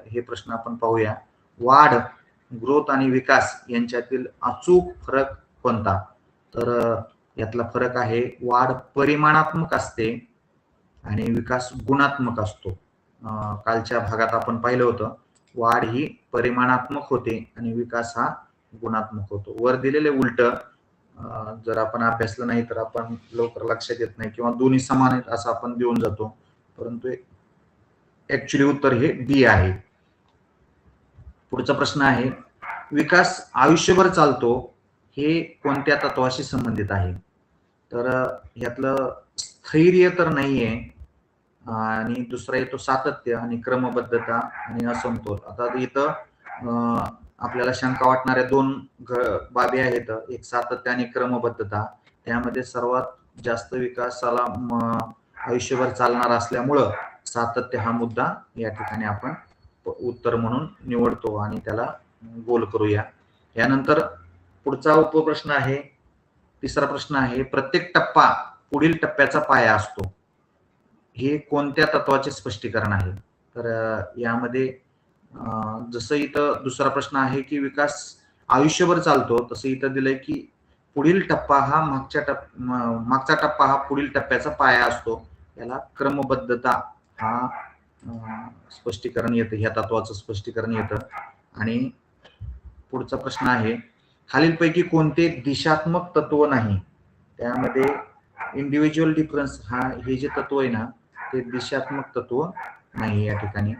हे प्रश्न आपण पाहूया. वाढ, ग्रोथ आणि विकास यांच्यातील अचूक फरक कोणता? तर यातला फरक आहे, वाढ परिमाणात्मक असते आणि विकास गुणात्मक असतो. कालच्या भागात आपण पाहिलं होतं, वाढ ही परिमाणात्मक होते आणि विकास हा गुणात्मक होतो. वर दिलेले उलट जर आपण अभ्यासलं नाही तर आपण लवकर लक्षात येत नाही, किंवा दोन्ही समान आहेत असं आपण देऊन जातो, परंतु ऍक्च्युली उत्तर हे बी आहे. पुढचा प्रश्न आहे, विकास आयुष्यभर चालतो हे कोणत्या तत्वाशी संबंधित आहे? तर यातलं स्थैर्य तर नाहीये आणि दुसरा येतो सातत्य आणि क्रमबद्धता आणि असमतोल. आता इथं आपल्याला शंका वाटणाऱ्या दोन बाबी आहेत, एक सातत्य आणि क्रमबद्धता. त्यामध्ये सर्वात जास्त विकासाला आयुष्यभर चालणार असल्यामुळं सातत्य हा मुद्दा या ठिकाणी आपण उत्तर म्हणून निवडतो आणि त्याला गोल करूया. यानंतर पुढचा उपप्रश्न आहे, तिसरा प्रश्न आहे, प्रत्येक टप्पा पुढील टप्प्याचा पाया असतो, हे कोणत्या तत्वाचे स्पष्टीकरण आहे? तर यामध्ये जसं इथं दुसरा प्रश्न आहे की विकास आयुष्यभर चालतो, तसं इथं दिलंय की पुढील टप्पा हा मागचा टप्पा हा पुढील टप्प्याचा पाया असतो. याला क्रमबद्धता हा स्पष्टीकरण येतं, ह्या तत्वाचं स्पष्टीकरण येतं. आणि पुढचा प्रश्न आहे, खालीलपैकी कोणते दिशात्मक तत्व नाही? त्यामध्ये इंडिव्हिज्युअल डिफरन्स हे जे तत्व आहे ना, ते दिशात्मक तत्व नाही या ठिकाणी,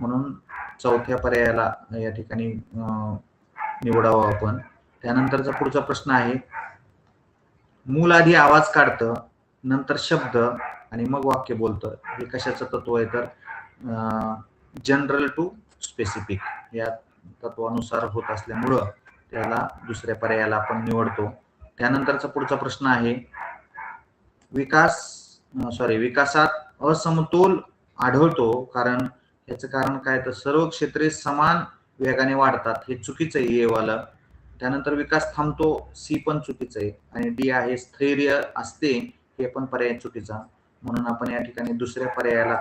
म्हणून चौथ्या पर्यायाला या ठिकाणी निवडावं आपण. त्यानंतरचा पुढचा प्रश्न आहे, मूल आधी आवाज काढतं नंतर शब्द आणि मग वाक्य बोलतं. हे कशाचं तत्व आहे तर जनरल टू स्पेसिफिक या तत्वानुसार होत असल्यामुळं त्याला दुसऱ्या पर्यायाला आपण निवडतो. त्यानंतरचा पुढचा प्रश्न आहे विकासात असमतोल आढळतो कारण याचं कारण काय तर सर्व क्षेत्रे समान वेगाने वाढतात, हे चुकीचं आहे ए वालं. त्यानंतर विकास थांबतो, सी पण चुकीचं आहे. आणि डी आहे स्थैर्य असते, हे पण पर्याय चुकीचा. म्हणून आपण या ठिकाणी दुसऱ्या पर्यायाला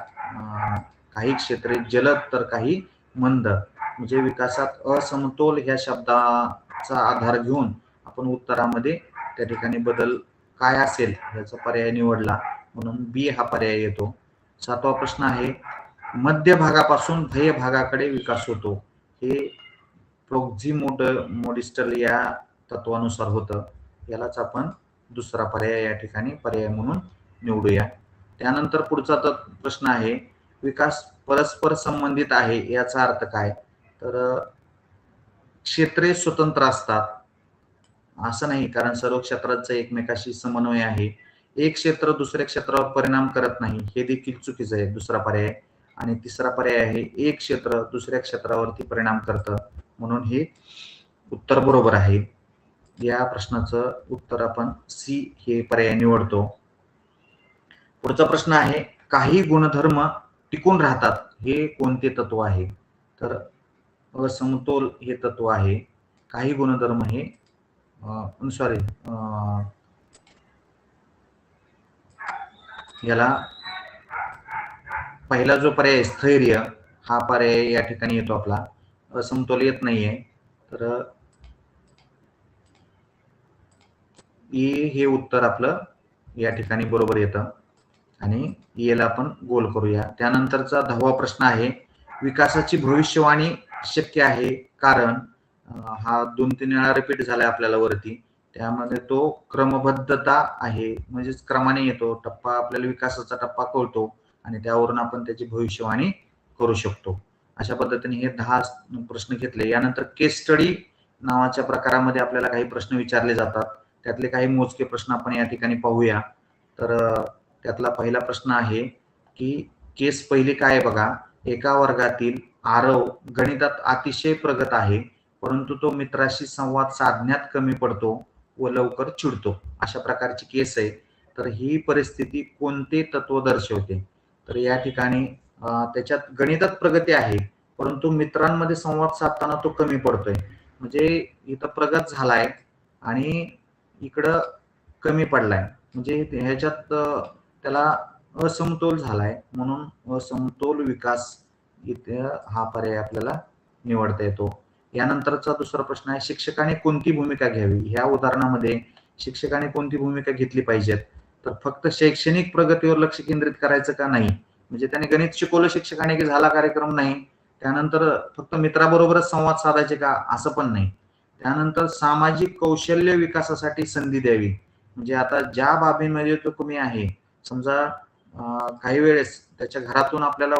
काही क्षेत्रे जलद तर काही मंद, म्हणजे विकासात असमतोल ह्या शब्दाचा आधार घेऊन आपण उत्तरामध्ये त्या ठिकाणी बदल काय असेल याचा पर्याय निवडला, म्हणून बी हा पर्याय येतो. 7वा प्रश्न आहे मध्य भागापासून ध्येय भागाकडे विकास होतो, हे प्रोक्झिमोडिस्टल या तत्वानुसार होतं. यालाच आपण दुसरा पर्याय या ठिकाणी पर्याय म्हणून निवडूया. त्यानंतर पुढचा प्रश्न आहे विकास परस्पर संबंधित आहे, याचा अर्थ काय तर क्षेत्रे स्वतंत्र असतात असं नाही, कारण सर्व क्षेत्रांचा एकमेकाशी समन्वय आहे. एक क्षेत्र दुसऱ्या क्षेत्रावर परिणाम करत नाही, हे देखील चुकीचं आहे, दुसरा पर्याय. आणि तिसरा पर्याय आहे एक क्षेत्र दुसऱ्या क्षेत्रावरती परिणाम करतं, म्हणून हे उत्तर बरोबर आहे. या प्रश्नाचं उत्तर आपण सी हे पर्याय निवडतो. पुढचा प्रश्न आहे काही गुणधर्म टिकून राहतात, हे कोणते तत्व आहे तर असमतोल हे तत्व आहे. काही गुणधर्म हे याला पहिला जो पर्याय स्थैर्य हा पर्याय या ठिकाणी येतो आपला, असमतोल येत नाहीये, तर ए हे उत्तर आपलं या ठिकाणी बरोबर येतं आणि याला आपण गोल करूया. त्यानंतरचा 10वा प्रश्न आहे विकासाची भविष्यवाणी शक्य आहे कारण हा 2-3 वेळा रिपीट झालाय आपल्याला वरती, त्यामध्ये तो क्रमबद्धता आहे, म्हणजेच क्रमाने येतो. टप्पा आपल्याला विकासाचा टप्पा कळतो आणि त्यावरून आपण त्याची भविष्यवाणी करू शकतो. अशा पद्धतीने हे 10 प्रश्न घेतले. यानंतर केस स्टडी नावाच्या प्रकारामध्ये आपल्याला काही प्रश्न विचारले जातात, त्यातले काही मोजके प्रश्न आपण या ठिकाणी पाहूया. तर त्यातला पहिला प्रश्न आहे की केस पहिली काय बघा, एका वर्गातील आरव गणितात अतिशय प्रगत आहे परंतु तो मित्राशी संवाद साधण्यात कमी पडतो व लवकर चिडतो, अशा प्रकारची केस आहे. तर ही परिस्थिती कोणते तत्व दर्शवते तर या ठिकाणी त्याच्यात गणितात प्रगती आहे परंतु मित्रांमध्ये संवाद साधताना तो कमी पडतोय, म्हणजे इथं प्रगत झालाय आणि इकडं कमी पडलाय, म्हणजे ह्याच्यात त्याला असमतोल झालाय, म्हणून असमतोल विकास इथे हा पर्याय आपल्याला निवडता येतो. यानंतरचा दुसरा प्रश्न आहे शिक्षकाने कोणती भूमिका घ्यावी. ह्या उदाहरणामध्ये शिक्षकाने कोणती भूमिका घेतली पाहिजेत तर फक्त शैक्षणिक प्रगतीवर लक्ष केंद्रित करायचं का नाही, म्हणजे त्याने गणित शिकवलं शिक्षकाने की झाला कार्यक्रम नाही. त्यानंतर फक्त मित्राबरोबरच संवाद साधायचे का असं पण नाही. त्यानंतर सामाजिक कौशल्य विकासासाठी संधी द्यावी, म्हणजे आता ज्या बाबीमध्ये तो कमी आहे, समजा काही वेळेस त्याच्या घरातून आपल्याला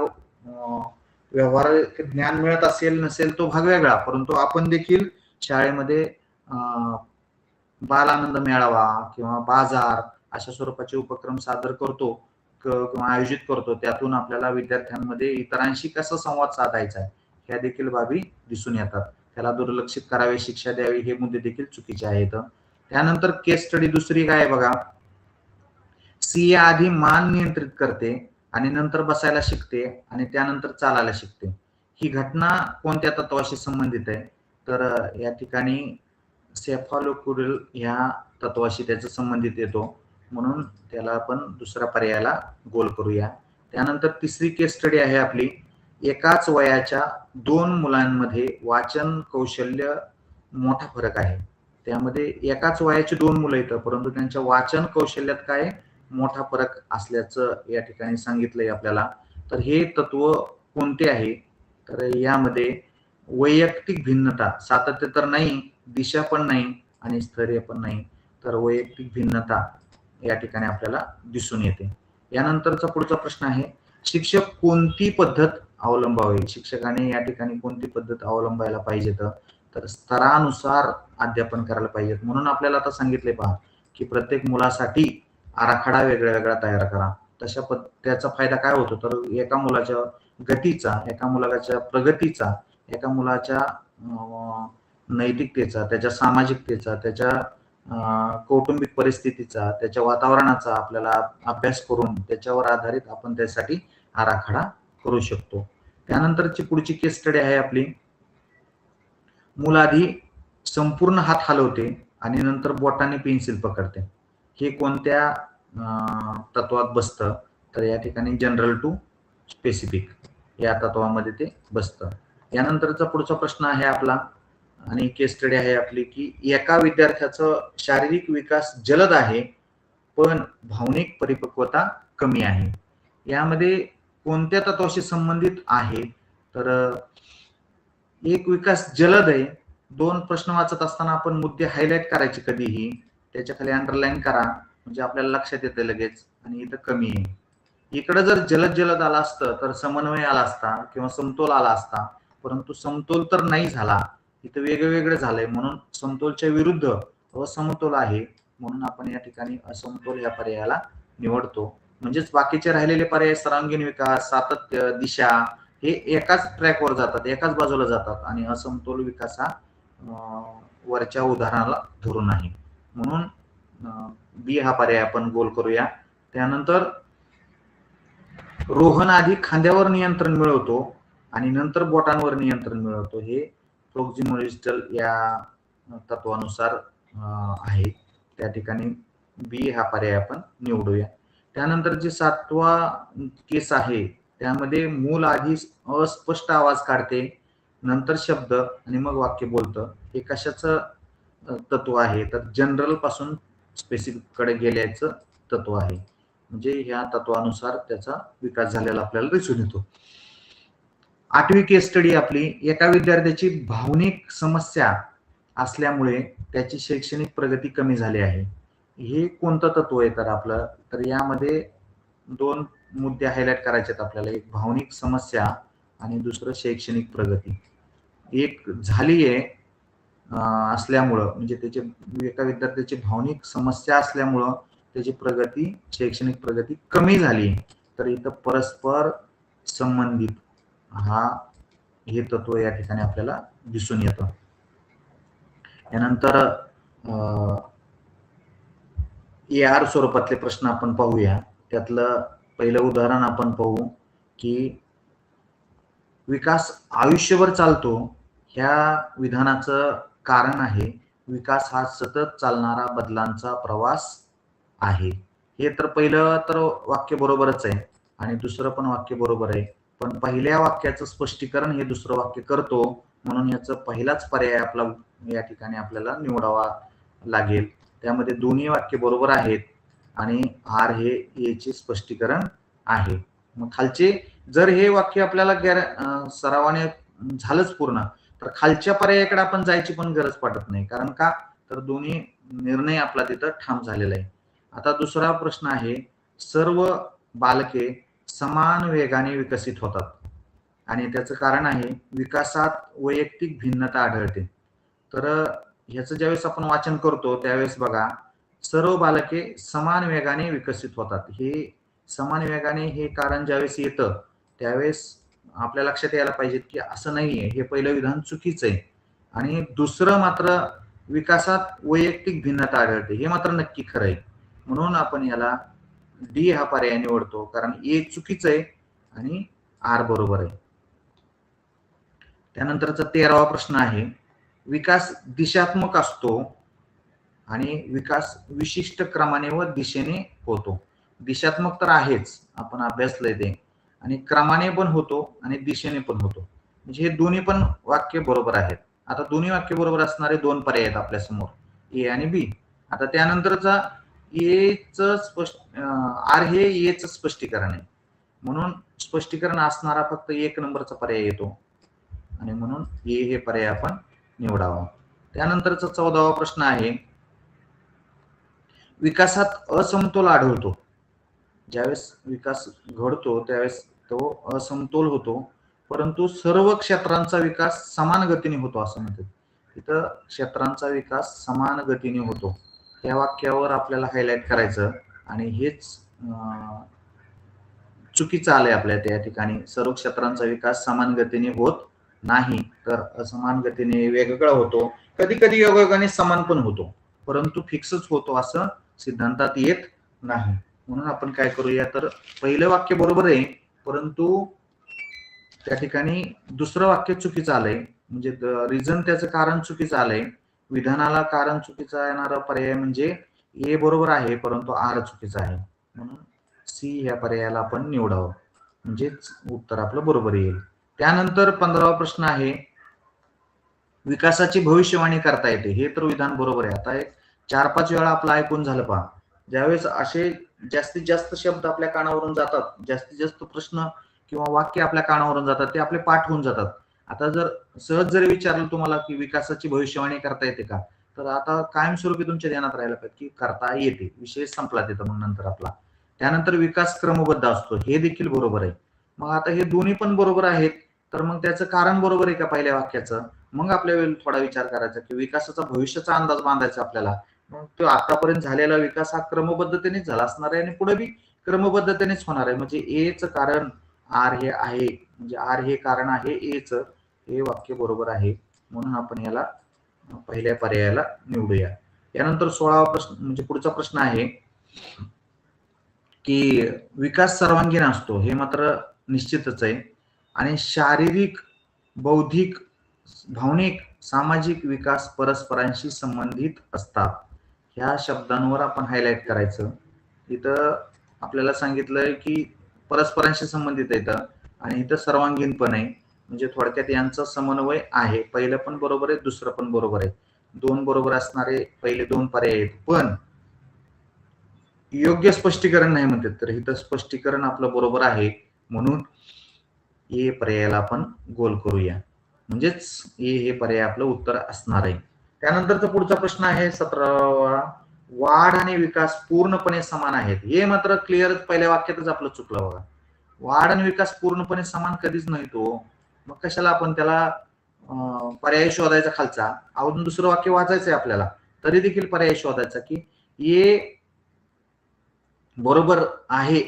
व्यवहार ज्ञान मिळत असेल नसेल तो भाग वेगळा, परंतु आपण देखील शाळेमध्ये बाल आनंद मेळावा किंवा बाजार अशा स्वरूपाचे उपक्रम सादर करतो किंवा आयोजित करतो, त्यातून आपल्याला विद्यार्थ्यांमध्ये इतरांशी कसा संवाद साधायचा आहे ह्या देखील बाबी दिसून येतात. त्याला दुर्लक्षित करावे, शिक्षा द्यावी हे मुद्दे देखील चुकीचे आहेत. त्यानंतर केस स्टडी दुसरी काय बघा, सी आधी मान नियंत्रित करते आणि नंतर बसायला शिकते आणि त्यानंतर चालायला शिकते. ही घटना कोणत्या तत्वाशी संबंधित आहे तर या ठिकाणी सेफालोक्युरल ह्या तत्वाशी त्याचा संबंधित येतो, म्हणून त्याला आपण दुसऱ्या पर्यायाला गोल करूया. त्यानंतर तिसरी केस स्टडी आहे आपली, एकाच वयाच्या 2 मुलांमध्ये वाचन कौशल्य मोठा फरक आहे. त्यामध्ये एकाच वयाची 2 मुलं येतं परंतु त्यांच्या वाचन कौशल्यात काय मोठा फरक असल्याचं या ठिकाणी सांगितलंय आपल्याला. तर हे तत्व कोणते आहे तर यामध्ये वैयक्तिक भिन्नता, सातत्य तर नाही, दिशा पण नाही आणि स्थैर्य पण नाही, तर वैयक्तिक भिन्नता या ठिकाणी आपल्याला दिसून येते. यानंतरचा पुढचा प्रश्न आहे शिक्षक कोणती पद्धत अवलंबावी. शिक्षकाने या ठिकाणी कोणती पद्धत अवलंबायला पाहिजे तर स्तरानुसार अध्यापन करायला पाहिजेत. म्हणून आपल्याला आता सांगितले पहा की प्रत्येक मुलासाठी आराखडा वेगळा वेगळा तयार करा. त्याचा फायदा काय होतो तर एका मुलाच्या गतीचा, एका मुलाच्या प्रगतीचा, एका मुलाच्या नैतिकतेचा, त्याच्या सामाजिकतेचा, त्याच्या कौटुंबिक परिस्थितीचा, त्याच्या वातावरणाचा आपल्याला अभ्यास करून त्याच्यावर आधारित आपण त्यासाठी आराखडा करू शकतो. त्यानंतरची पुढची केस स्टडी आहे आपली. मूल आधी संपूर्ण हात हलवते आणि नंतर बोटाने पेन्सिल पकडते. हे कोणत्या तत्वात बसतं तर या ठिकाणी जनरल टू स्पेसिफिक या तत्वामध्ये ते बसतं. यानंतरचा पुढचा प्रश्न आहे आपला आणि केस स्टडी आहे आपली की एका विद्यार्थ्याचा शारीरिक विकास जलद आहे पण भावनिक परिपक्वता कमी आहे. यामध्ये कोणत्या तत्वाशी संबंधित आहे तर एक विकास जलद आहे. दोन प्रश्न वाचत असताना आपण मुद्दे हायलाइट करायचे, कधीही त्याच्या खाली अंडरलाईन करा म्हणजे आपल्याला लक्षात येते लगेच. आणि इथं कमी आहे. इकडे जर जलद आला असतं तर समन्वय आला असता किंवा समतोल आला असता, परंतु समतोल तर नाही झाला. इथं वेगळं झालंय म्हणून समतोलच्या विरुद्ध असमतोल आहे म्हणून आपण या ठिकाणी असमतोल या पर्यायाला निवडतो. म्हणजेच बाकीचे राहिलेले पर्याय सर्वांगीण विकास, सातत्य, दिशा हे एकाच ट्रॅकवर जातात, एकाच बाजूला जातात आणि असमतोल विकास हा वरच्या उदाहरणाला धरून आहे. म्हणून बी हा पर्याय आपण गोल करूया. त्यानंतर रोहन आधी खांद्यावर नियंत्रण मिळवतो आणि नंतर बोटांवर नियंत्रण मिळवतो. हे प्रोक्सिमोडिस्टल या तत्वानुसार आहे. त्या ठिकाणी बी हा पर्याय आपण निवडूया. त्यानंतर जे 7वा केस आहे त्यामध्ये मूल आधी अस्पष्ट आवाज काढते, नंतर शब्द आणि मग वाक्य बोलतं. हे कशाचं तत्व आहे तर जनरल पासून स्पेसिफिक कडे गेल्याचं तत्व आहे. म्हणजे ह्या तत्वानुसार त्याचा विकास झालेला आपल्याला दिसून येतो. 8वी केस स्टडी आपली. एका विद्यार्थ्याची भावनिक समस्या असल्यामुळे त्याची शैक्षणिक प्रगती कमी झाली आहे. हे कोणतं तत्व आहे तर आपलं तर यामध्ये दोन मुद्दे हायलाइट करायचे आहेत आपल्याला. एक भावनिक समस्या आणि दुसरं शैक्षणिक प्रगती. एक झाली आहे असल्यामुळं म्हणजे त्याचे एका विद्यार्थ्याची भावनिक समस्या असल्यामुळं त्याची प्रगती, शैक्षणिक प्रगती कमी झाली. तर इथं परस्पर संबंधित हे तत्व या ठिकाणी आपल्याला दिसून येतं. यानंतर AR स्वरूपातले प्रश्न आपण पाहूया. त्यातलं पहिलं उदाहरण आपण पाहू की विकास आयुष्यभर चालतो ह्या विधानाचं कारण आहे विकास हा सतत चालणारा बदलांचा प्रवास आहे. हे तर पहिलं तर वाक्य बरोबरच आहे आणि दुसरं पण वाक्य बरोबर आहे. पण पहिल्या वाक्याचं स्पष्टीकरण हे दुसरं वाक्य करतो म्हणून याचं पहिलाच पर्याय आपला या ठिकाणी आपल्याला निवडावा लागेल. त्यामध्ये दोन्ही वाक्य बरोबर आहेत आणि आर हे याचे स्पष्टीकरण आहे. मग खालचे जर हे वाक्य आपल्याला सरावाने झालंच पूर्ण तर खालच्या पर्यायाकडे आपण जायची पण गरज पडत नाही. कारण का तर दोन्ही निर्णय आपला तिथं ठाम झालेला आहे. आता दुसरा प्रश्न आहे. सर्व बालके समान वेगाने विकसित होतात आणि त्याचं कारण आहे विकासात वैयक्तिक भिन्नता आढळते. तर ह्याचं ज्यावेळेस आपण वाचन करतो त्यावेळेस बघा सर्व बालके समान वेगाने विकसित होतात. हे समान वेगाने हे कारण ज्यावेळेस येतं त्यावेळेस आपल्या लक्षात यायला पाहिजे की असं नाहीये, हे पहिलं विधान चुकीचं आहे. आणि दुसरं मात्र विकासात वैयक्तिक भिन्नता आढळते हे मात्र नक्की खरं आहे. म्हणून आपण याला डी हा पर्याय निवडतो कारण ए चुकीचं आहे आणि आर बरोबर आहे. त्यानंतरचा 13वा प्रश्न आहे. विकास दिशात्मक असतो आणि विकास विशिष्ट क्रमाने व दिशेने होतो. दिशात्मक तर आहेच, आपण अभ्यासलंय ते, आणि क्रमाने पण होतो आणि दिशेने पण होतो. म्हणजे हे दोन्ही पण वाक्य बरोबर आहेत. आता दोन्ही वाक्य बरोबर असणारे दोन पर्याय आहेत आपल्या समोर, ए आणि बी. आता त्यानंतरचा आर हे एच स्पष्टीकरण आहे म्हणून स्पष्टीकरण असणारा फक्त 1 नंबरचा पर्याय येतो आणि म्हणून ए हे पर्याय आपण निवडावा. त्यानंतरचा 14वा प्रश्न आहे. विकासात असमतोल आढळतो. ज्यावेळेस विकास घडतो त्यावेळेस तो असमतोल होतो परंतु सर्व क्षेत्रांचा विकास समान गतीने होतो असं म्हणतात. इथं क्षेत्रांचा विकास समान गतीने होतो त्या वाक्यावर आपल्याला हायलाइट करायचं आणि हेच चुकीचं आलंय आपल्या त्या ठिकाणी. सर्व क्षेत्रांचा विकास समान गतीने होत नाही, तर असमान गतीने वेगवेगळा होतो. कधी कधी योगायोगाने समान पण होतो, परंतु फिक्सच होतो असं सिद्धांतात येत नाही. म्हणून आपण काय करूया, तर पहिलं वाक्य बरोबर आहे, परंतु त्या ठिकाणी दुसरं वाक्य चुकीचं आलंय. म्हणजे रिझन त्याचं कारण चुकीचं आलंय. विधानाला कारण चुकीचं येणारा पर्याय म्हणजे ए बरोबर आहे, परंतु आर चुकीचं आहे. म्हणून सी ह्या पर्यायाला आपण निवडावं, म्हणजेच उत्तर आपलं बरोबर येईल. त्यानंतर 15वा प्रश्न आहे, विकासाची भविष्यवाणी करता येते. हे तर विधान बरोबर आहे. आता एक 4-5 वेळा आपलं ऐकून झालं पहा. ज्यावेळेस असे जास्तीत जास्त शब्द आपल्या कानावरून जातात, जास्तीत जास्त प्रश्न किंवा वाक्य आपल्या कानावरून जातात, ते आपले पाठ होऊन जातात. आता जर सहज जरी विचारलं तुम्हाला की विकासाची भविष्यवाणी करता येते का, तर आता कायमस्वरूपी तुमच्या ध्यानात राहायला पाहिजे की करता येते. विषय संपला तिथं मग नंतर आपला. त्यानंतर विकास क्रमबद्ध असतो, हे देखील बरोबर आहे. मग आता हे दोन्ही पण बरोबर आहेत, तर मग त्याचं कारण बरोबर आहे का पहिल्या वाक्याचं? मग आपल्याला थोडा विचार करायचा की विकासाचा भविष्याचा अंदाज बांधायचा आपल्याला. मग तो आतापर्यंत झालेला विकास हा क्रमबद्धतेनेच झाला असणार आहे आणि पुढे बी क्रमबद्धतेनेच होणार आहे. म्हणजे एचं कारण आर हे आहे, म्हणजे आर हे कारण आहे एचं, हे वाक्य बरोबर आहे. म्हणून आपण याला पहिल्या पर्यायाला निवडूया. यानंतर 16वा प्रश्न, म्हणजे पुढचा प्रश्न आहे की विकास सर्वांगीण असतो. हे मात्र निश्चितच आहे. आणि शारीरिक, बौद्धिक, भावनिक, सामाजिक विकास परस्परांशी संबंधित असतात. ह्या शब्दांवर आपण हायलाइट करायचं. इथं आपल्याला सांगितलंय की परस्परांशी संबंधित आहे आणि इथं सर्वांगीण पण आहे. म्हणजे थोडक्यात यांचा समन्वय आहे. पहिलं पण बरोबर आहे, दुसरं पण बरोबर आहे. दोन बरोबर असणारे पहिले दोन पर्याय आहेत, पण योग्य स्पष्टीकरण नाही म्हणतात. तर इथं स्पष्टीकरण आपलं बरोबर आहे, म्हणून ए पर्यायाला आपण गोल करूया. म्हणजेच ए हे पर्याय आपलं उत्तर असणार आहे. त्यानंतरचा पुढचा प्रश्न आहे 17वा, वाढ आणि विकास पूर्णपणे समान आहेत. हे मात्र क्लिअर पहिल्या वाक्यातच आपलं चुकलं बघा. वाढ आणि विकास पूर्णपणे समान कधीच नाही तो. मग कशाला आपण त्याला पर्याय शोधायचा खालचा, अजून दुसरं वाक्य वाचायचंय आपल्याला, तरी देखील पर्याय शोधायचा की ए बरोबर आहे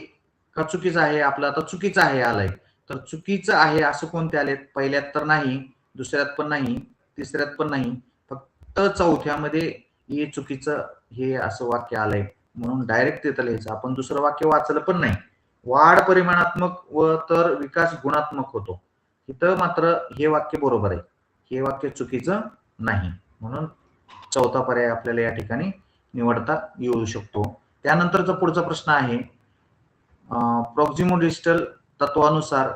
का चुकीचं आहे. आपलं आता चुकीचं आहे आलंय, तर चुकीचं आहे असं कोणते आलेत? पहिल्यात तर नाही, दुसऱ्यात पण नाही, तिसऱ्यात पण नाही, फक्त चौथ्यामध्ये हे चुकीचं हे असं वाक्य आलंय. म्हणून डायरेक्ट तिथं लिहायचं. आपण दुसरं वाक्य वाचलं पण नाही. वाढ परिमाणात्मक व तर विकास गुणात्मक होतो. इथं मात्र हे वाक्य बरोबर आहे, हे वाक्य चुकीचं नाही. म्हणून चौथा पर्याय आपल्याला या ठिकाणी निवडता येऊ शकतो. त्यानंतरचा पुढचा प्रश्न आहे, प्रॉक्सिमो डिजिटल तत्वानुसार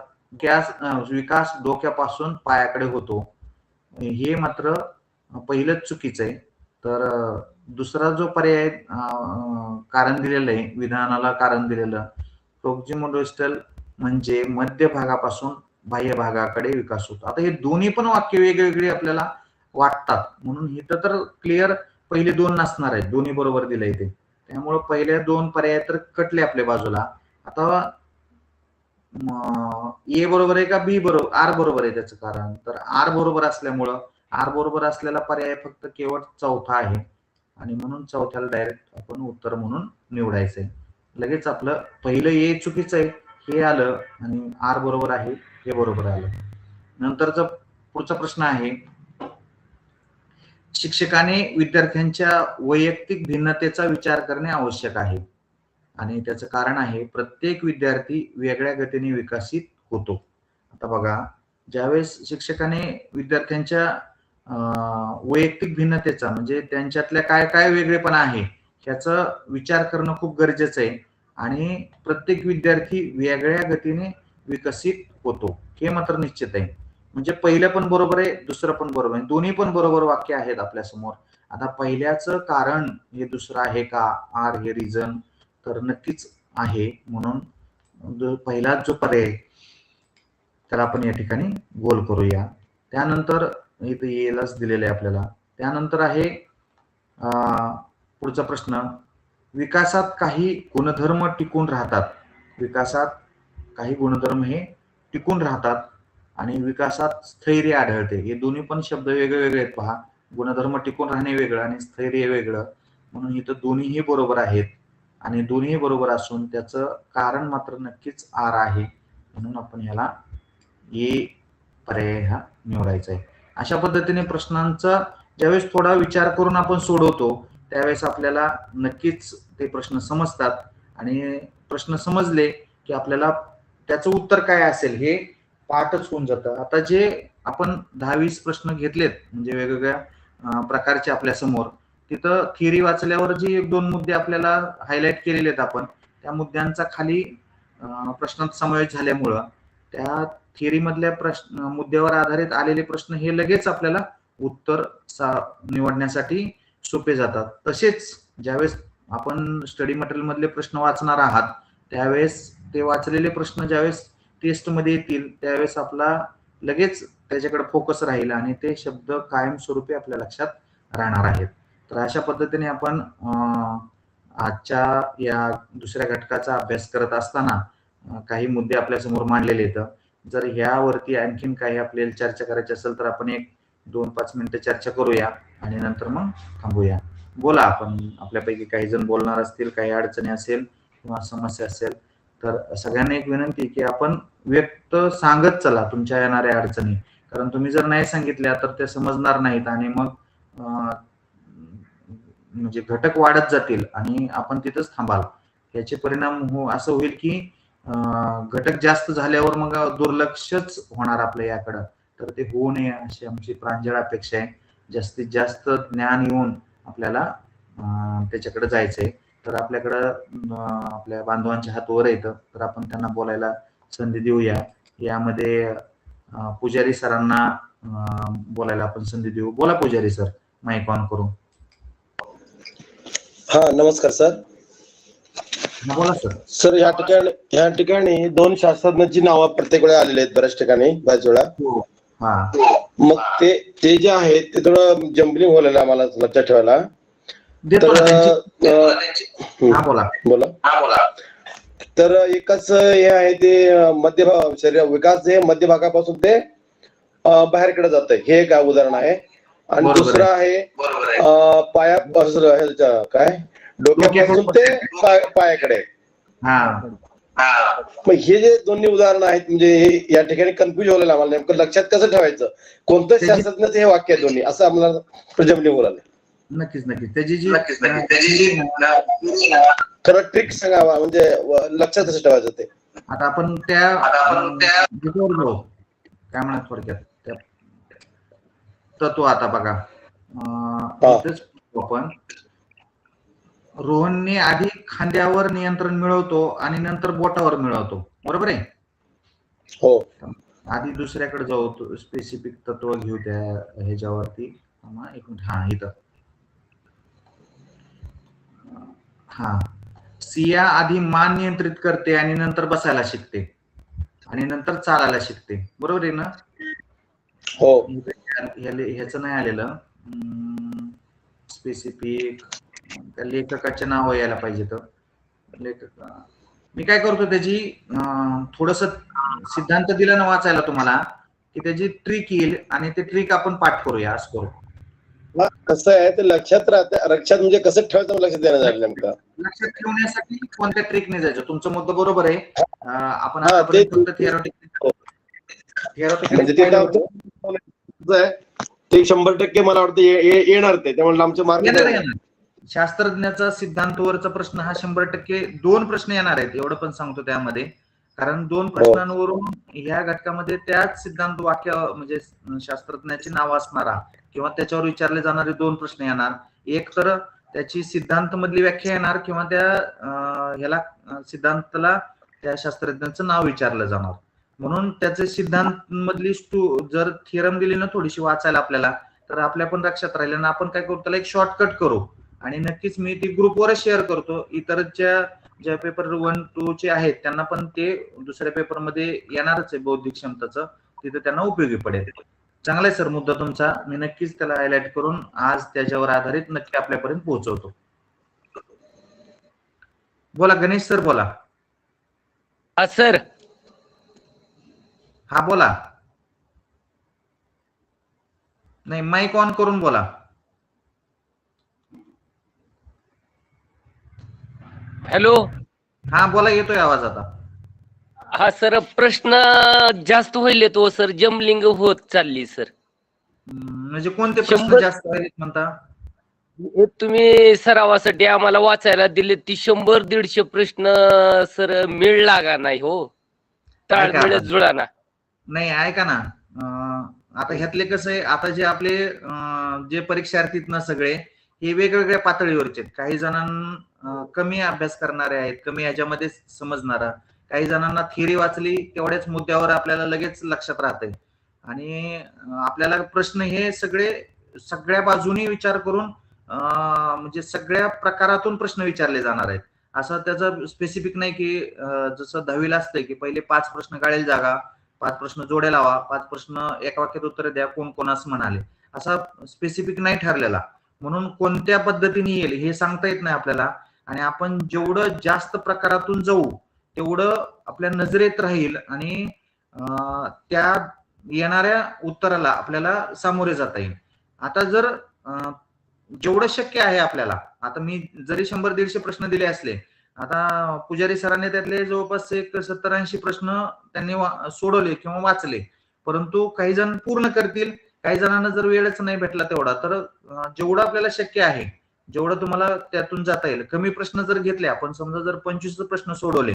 विकास डोक्यापासून पायाकडे होतो. हे मात्र पहिलंच चुकीचं आहे. तर दुसरा जो पर्याय कारण दिलेलं आहे, विधानाला कारण दिलेलं, प्रॉक्सिमो डिजिटल म्हणजे मध्य भागापासून बाह्य भागाकडे विकास होतो. आता हे दोन्ही पण वाक्य वेगवेगळी आपल्याला वाटतात, म्हणून इथं तर क्लिअर पहिले दोन नसणार आहेत, दोन्ही बरोबर दिलंय ते. त्यामुळे पहिल्या दोन पर्याय तर कटले आपल्या बाजूला. आता ए बरोबर आहे का बी बरोबर, आर बरोबर आहे त्याचं कारण. तर आर बरोबर असल्यामुळं आर बरोबर असलेला पर्याय फक्त केवळ चौथा आहे आणि म्हणून चौथ्याला डायरेक्ट आपण उत्तर म्हणून निवडायचंय. लगेच आपलं पहिलं ए चुकीचं आहे हे आलं आणि आर बरोबर आहे हे बरोबर आलं. नंतरचा पुढचा प्रश्न आहे, शिक्षकाने विद्यार्थ्यांच्या वैयक्तिक भिन्नतेचा विचार करणे आवश्यक आहे आणि त्याचं कारण आहे, प्रत्येक विद्यार्थी वेगळ्या गतीने विकसित होतो. आता बघा, ज्यावेळेस शिक्षकाने विद्यार्थ्यांच्या वैयक्तिक भिन्नतेचा म्हणजे त्यांच्यातल्या काय काय वेगळेपणा आहे ह्याचा विचार करणं खूप गरजेचं आहे आणि प्रत्येक विद्यार्थी वेगळ्या गतीने विकसित होतो हे मात्र निश्चित आहे. म्हणजे पहिलं पण बरोबर आहे, दुसरं पण बरोबर आहे, दोन्ही पण बरोबर वाक्य आहेत आपल्या समोर. आता पहिल्याचं कारण हे दुसरं आहे का, आर हे रिझन, तर नक्कीच आहे. म्हणून पहिला जो पर्याय त्याला आपण या ठिकाणी गोल करूया. त्यानंतर इथे येलाच दिलेलं आहे आपल्याला. त्यानंतर आहे पुढचा प्रश्न, विकासात काही गुणधर्म टिकून राहतात. विकासात काही गुणधर्म हे टिकून राहतात आणि विकासात स्थैर्य आढळते. हे दोन्ही पण शब्द वेगळे वेगळे आहेत पहा. गुणधर्म टिकून राहणे वेगळं आणि स्थैर्य वेगळं, म्हणून इथं दोन्हीही बरोबर आहेत आणि दोन्ही बरोबर असून त्याचं कारण मात्र नक्कीच आर आहे, म्हणून आपण ह्याला ए पर्याय हा निवडायचा आहे. अशा पद्धतीने प्रश्नांचा ज्यावेळेस थोडा विचार करून आपण सोडवतो त्यावेळेस आपल्याला नक्कीच ते प्रश्न समजतात आणि प्रश्न समजले की आपल्याला त्याचं उत्तर काय असेल हे पाठच होऊन जातं. आता जे आपण 10-20 प्रश्न घेतलेत म्हणजे वेगवेगळ्या प्रकारचे आपल्या समोर, तिथं थिअरी वाचल्यावर जे 1-2 मुद्दे आपल्याला हायलाईट केलेले आहेत आपण, त्या मुद्द्यांचा खाली प्रश्नात समावेश झाल्यामुळं त्या थिअरी मधल्या प्रश्न मुद्द्यावर आधारित आलेले प्रश्न हे लगेच आपल्याला उत्तर निवडण्यासाठी सोपे जातात. तसेच ज्यावेळेस आपण स्टडी मटेरियल मधले प्रश्न वाचणार आहात त्यावेळेस ते वाचलेले प्रश्न ज्यावेळेस टेस्टमध्ये येतील त्यावेळेस आपला लगेच त्याच्याकडे फोकस राहील आणि ते शब्द कायमस्वरूपी आपल्या लक्षात राहणार आहेत. तर अशा पद्धतीने आपण आजच्या या दुसऱ्या घटकाचा अभ्यास करत असताना काही मुद्दे आपल्यासमोर मांडलेले आहेत. जर ह्यावरती आणखीन काही आपल्याला चर्चा करायची असेल तर आपण 1-2-5 मिनिटं चर्चा करूया आणि नंतर मग थांबूया. बोला, आपण आपल्यापैकी काही जण बोलणार असतील, काही अडचणी असेल किंवा समस्या असेल तर सगळ्यांना एक विनंती की आपण व्यक्त सांगत चला तुमच्या येणाऱ्या अडचणी, कारण तुम्ही जर नाही सांगितल्या तर ते समजणार नाहीत आणि मग म्हणजे घटक वाढत जातील आणि आपण तिथंच थांबाल. याचे परिणाम असं होईल की घटक जास्त झाल्यावर मग दुर्लक्षच होणार आपल्या याकडं, तर ते होऊ नये अशी आमची प्रांजळ अपेक्षा आहे. जास्तीत जास्त ज्ञान येऊन आपल्याला त्याच्याकडे जायचंय. तर आपल्याकडं आपल्या बांधवांच्या हात वर येतं तर आपण त्यांना बोलायला संधी देऊया. यामध्ये पुजारी सरांना बोलायला आपण संधी देऊ. बोला पुजारी सर, माईक ऑन करून. हा, नमस्कार सर. बोला सर. सर, या ठिकाणी 2 शास्त्रज्ञांची नावं प्रत्येक वेळा आलेली आहेत, बऱ्याच ठिकाणी बऱ्याच वेळा. मग ते जे आहेत ते थोडं जम्बलिंग व्हायला आम्हाला लक्षात ठेवायला. बोला. तर एकच हे आहे ते मध्य शरीर विकास हे मध्य भागापासून ते बाहेरकडे जात आहे, हे एक उदाहरण आहे. आणि दुसरं आहे पायापासून काय डोक्यापासून ते पायाकडे. मग हे जे दोन्ही उदाहरणं आहेत म्हणजे हे या ठिकाणी कन्फ्युज होलेलं आम्हाला, नेमकं लक्षात कसं ठेवायचं कोणतं शास्त्रज्ञाचं हे वाक्य दोन्ही असं आम्हाला जमलिंग बोलायला. नक्कीच त्याची जी खरं ट्रिक सांगावा म्हणजे लक्षात कसं ठेवायचं ते. आता आपण त्या काय म्हणत थोडक्यात त्या तत्व. आता बघा आपण रोहनने आधी खांद्यावर नियंत्रण मिळवतो आणि नंतर बोटावर मिळवतो, बरोबर आहे? हो. आधी दुसऱ्याकडे जाऊ, स्पेसिफिक तत्व घेऊ त्या ह्याच्यावरती. एक मिनिट. इथं सिया आधी मान नियंत्रित करते आणि नंतर बसायला शिकते आणि नंतर चालायला शिकते, बरोबर आहे ना? हो. ह्याचं नाही आलेलं स्पेसिफिक, त्या लेखकाचे नाव यायला पाहिजे. तर लेखक मी काय करतो त्याची थोडस सिद्धांत दिला ना वाचायला तुम्हाला की त्याची ट्रिक येईल आणि ते ट्रिक आपण पाठ करूया, असं करू. कसं आहे ते लक्षात राहते. लक्षात म्हणजे कसं ठेवायचं लक्षात देण्यात आलं. नेमकं लक्षात ठेवण्यासाठी कोणत्या ट्रिकने जायचं, तुमचा मुद्दा बरोबर आहे. आपण ते 100% मला वाटतं येणार ते, त्यामुळे आमच्या मार्ग शास्त्रज्ञाचा सिद्धांतावरचा प्रश्न हा 100% 2 प्रश्न येणार आहेत, एवढं पण सांगतो त्यामध्ये. कारण 2 प्रश्नांवरून ह्या घटकामध्ये त्याच सिद्धांत वाक्य म्हणजे शास्त्रज्ञाचे नाव असणारा किंवा त्याच्यावर विचारले जाणारे 2 प्रश्न येणार. एक तर त्याची सिद्धांत मधली व्याख्या येणार किंवा त्या ह्याला सिद्धांताला त्या शास्त्रज्ञाचं नाव विचारलं जाणार. म्हणून त्याचे सिद्धांत मधली जर थिअरम दिली ना थोडीशी वाचायला आपल्याला, तर आपल्या पण लक्षात राहिलं ना. आपण काय करू, त्याला एक शॉर्टकट करू आणि नक्कीच मी ती ग्रुपवरच शेअर करतो. इतरच्या ज्या पेपर 1-2 चे आहेत त्यांना पण ते दुसऱ्या पेपरमध्ये येणारच आहे बौद्धिक क्षमताचं, तिथे त्यांना उपयोगी पडेल. चांगला आहे सर मुद्दा तुमचा. मी नक्कीच त्याला हायलाइट करून आज त्याच्यावर आधारित नक्की आपल्यापर्यंत पोहोचवतो. बोला गणेश सर, बोला. सर. बोला. नाही, माईक ऑन करून बोला. हॅलो. हा बोला, येतोय आवाज आता. हा सर, प्रश्न जास्त होईल तो सर, जमलिंग होत चालली सर. म्हणजे कोणते प्रश्न 100. जास्त राहिलेत म्हणता? हे तुम्ही सरावासाठी आम्हाला वाचायला दिले ती 100-150 प्रश्न सर, मिळ लागा नाही हो, ऐका ताळमेळ आता, जुळाना. नाही ऐका ना, आता ह्यातले कसं आहे, आता जे आपले जे परीक्षार्थी आहेत ना सगळे, हे वेगवेगळ्या पातळीवरचे आहेत. काही जणांना कमी अभ्यास करणारे आहेत, कमी ह्याच्यामध्ये समजणारा. काही जणांना थिअरी वाचली तेवढ्याच मुद्द्यावर आपल्याला लगेच लक्षात राहतंय. आणि आपल्याला प्रश्न हे सगळे सगळ्या बाजूनी विचार करून म्हणजे सगळ्या प्रकारातून प्रश्न विचारले जाणार आहेत. असं त्याचं स्पेसिफिक नाही की जसं 10वीला असतंय की पहिले 5 प्रश्न गाळेल जागा, 5 प्रश्न जोड्या लावा, 5 प्रश्न एका वाक्यात उत्तर द्या, कोण कोणास म्हणाले, असा स्पेसिफिक नाही ठरलेला. म्हणून कोणत्या पद्धतीने येईल हे सांगता येत नाही आपल्याला. आणि आपण जेवढं जास्त प्रकारातून जाऊ तेवढं आपल्या नजरेत राहील आणि त्या येणाऱ्या उत्तराला आपल्याला सामोरे जाता येईल. आता जर जेवढं शक्य आहे आपल्याला, आता मी जरी 100-150 प्रश्न दिले असले, आता पुजारी सरांनी त्यातले जवळपास एक 70-80 प्रश्न त्यांनी सोडवले किंवा वाचले. परंतु काही जण पूर्ण करतील, काही जणांना जर वेळच नाही भेटला तेवढा, तर जेवढं आपल्याला शक्य आहे, जेवढं तुम्हाला त्यातून जाता येईल. कमी प्रश्न जर घेतले आपण, समजा जर 25 प्रश्न सोडवले,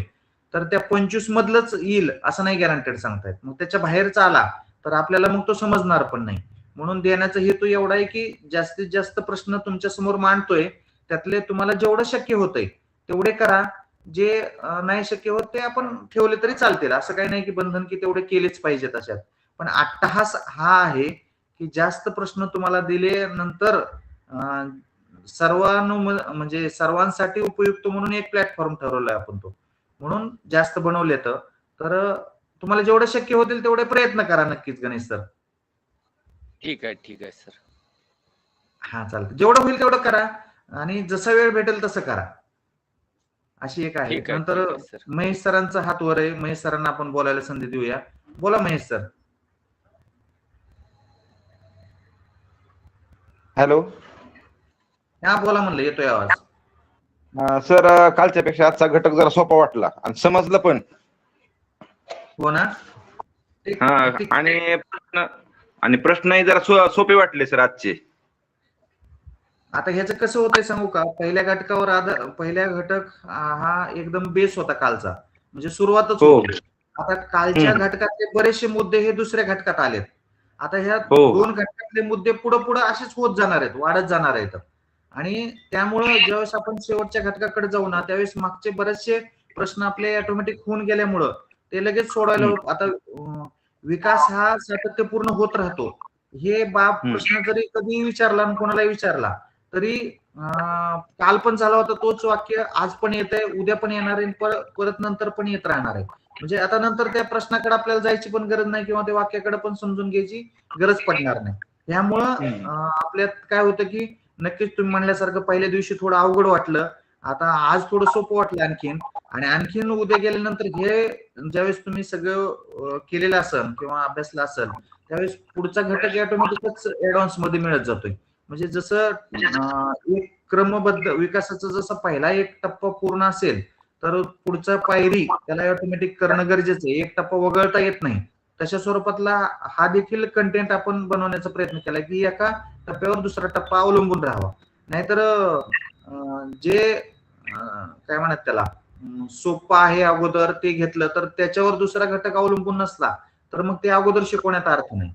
तर त्या 25 मधलंच येईल असं नाही गॅरंटेड सांगतायत. मग त्याच्या बाहेरचा आला तर आपल्याला मग तो समजणार पण नाही. म्हणून देण्याचा हेतू एवढा आहे की जास्तीत जास्त प्रश्न तुमच्या समोर मांडतोय, त्यातले तुम्हाला जेवढं शक्य होतंय तेवढे करा. जे नाही शक्य होत ते आपण ठेवले तरी चालतील. असं काही नाही की बंधन की तेवढे केलेच पाहिजेत अशात. पण अट्टहास हा आहे की जास्त प्रश्न तुम्हाला दिले नंतर म्हणजे सर्वांसाठी उपयुक्त म्हणून एक प्लॅटफॉर्म ठरवलाय आपण तो. म्हणून जास्त बनवले तर तुम्हाला जेवढं शक्य होतील तेवढे प्रयत्न करा नक्कीच गणेश सर. ठीक आहे सर. हा चालतं, जेवढं होईल तेवढं करा आणि जसा वेळ भेटेल तसं करा. अशी एक आहे. ठीक नंतर आहे सर. महेश सरांचा हात वर आहे, महेश सरांना आपण बोलायला संधी देऊया. बोला महेश सर. हॅलो. हा बोला म्हणलं, येतोय आवाज. सर, कालच्या पेक्षा आजचा घटक जरा सोपा वाटला आणि समजलं पण. हो ना. आणि प्रश्नही जरा सोपे वाटले सर आजचे. आता ह्याचं कसं होतंय सांगू का, पहिल्या घटकावर पहिल्या घटक हा एकदम बेस होता कालचा, म्हणजे सुरुवातच होती. आता कालच्या घटकातले बरेचसे मुद्दे हे दुसऱ्या घटकात आलेत. आता ह्या 2 घटकातले मुद्दे पुढे पुढे असेच होत जाणार आहेत, वाढत जाणार आहेत. आणि त्यामुळं ज्यावेळेस आपण शेवटच्या घटकाकडे जाऊ ना, त्यावेळेस मागचे बरेचसे प्रश्न आपले ऑटोमॅटिक होऊन गेल्यामुळं ते लगेच सोडवायला. आता विकास हा सातत्यपूर्ण होत राहतो, हे बाब प्रश्न जरी कधी विचारला आणि कोणालाही विचारला तरी काल पण झाला होता तोच वाक्य आज पण येत आहे, उद्या पण येणार आहे, परत नंतर पण येत राहणार आहे. म्हणजे आता नंतर त्या प्रश्नाकडे आपल्याला जायची पण गरज नाही किंवा त्या वाक्याकडे पण समजून घ्यायची गरज पडणार नाही. त्यामुळं आपल्यात काय होतं की नक्कीच तुम्ही म्हणल्यासारखं पहिल्या दिवशी थोडं अवघड वाटलं, आता आज थोडं सोपं वाटलं आणखीन. आणि आणखीन उद्या गेल्यानंतर हे ज्यावेळेस तुम्ही सगळं केलेलं असेल किंवा अभ्यासला असेल त्यावेळेस पुढचा घटक ऑटोमॅटिकच ऍडव्हान्स मध्ये मिळत जातोय. म्हणजे जसं एक क्रमबद्ध विकासाचा जसा पहिला एक टप्पा पूर्ण असेल तर पुढचा पायरी त्याला ऑटोमॅटिक करणं गरजेचं आहे. एक टप्पा वगळता येत नाही. तशा स्वरूपातला हा देखील कंटेंट आपण बनवण्याचा प्रयत्न केला की एका टप्प्यावर दुसरा टप्पा अवलंबून राहावा. नाहीतर जे काय म्हणतात त्याला सोपं आहे अगोदर ते घेतलं तर त्याच्यावर दुसरा घटक अवलंबून नसला तर मग ते अगोदर शिकवण्यात अर्थ नाही.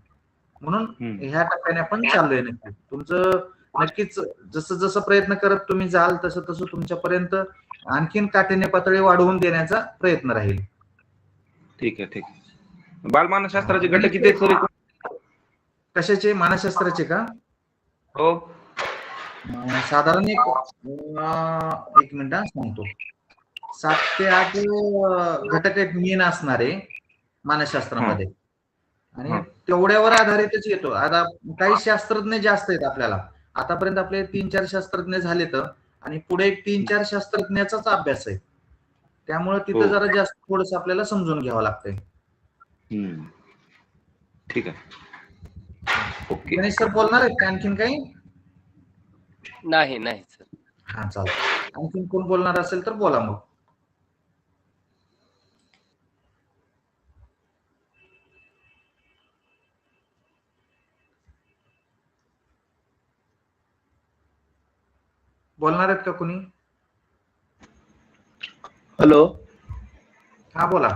म्हणून ह्या टप्प्याने आपण चाललोय. नक्की तुमचं नक्कीच जसं जसं प्रयत्न करत तुम्ही जाल तसं तसं तुमच्यापर्यंत आणखीन काठीण्य पातळी वाढवून देण्याचा प्रयत्न राहील. ठीक आहे. बालमानसशास्त्राचे घटक किती सर? कशाचे? मानसशास्त्राचे का? हो. साधारण एक मिनिट सांगतो. 7 ते 8 घटक एक मेन असणारे मानसशास्त्रामध्ये आणि तेवढ्यावर आधारितच येतो. आता काही शास्त्रज्ञ जास्त आहेत आपल्याला, आतापर्यंत आपले 3-4 शास्त्रज्ञ झालेत आणि पुढे एक 3-4 शास्त्रज्ञाचाच अभ्यास आहे. त्यामुळे तिथं जरा जास्त थोडंसं आपल्याला समजून घ्यावं लागतंय. ठीक आहे. ओके. गणेश सर बोलणार आहेत का आणखीन काही? नाही सर. हा चालतं. आणखीन कोण बोलणार असेल तर बोला मग. बोलणार आहेत का कोणी? हॅलो. हा बोला.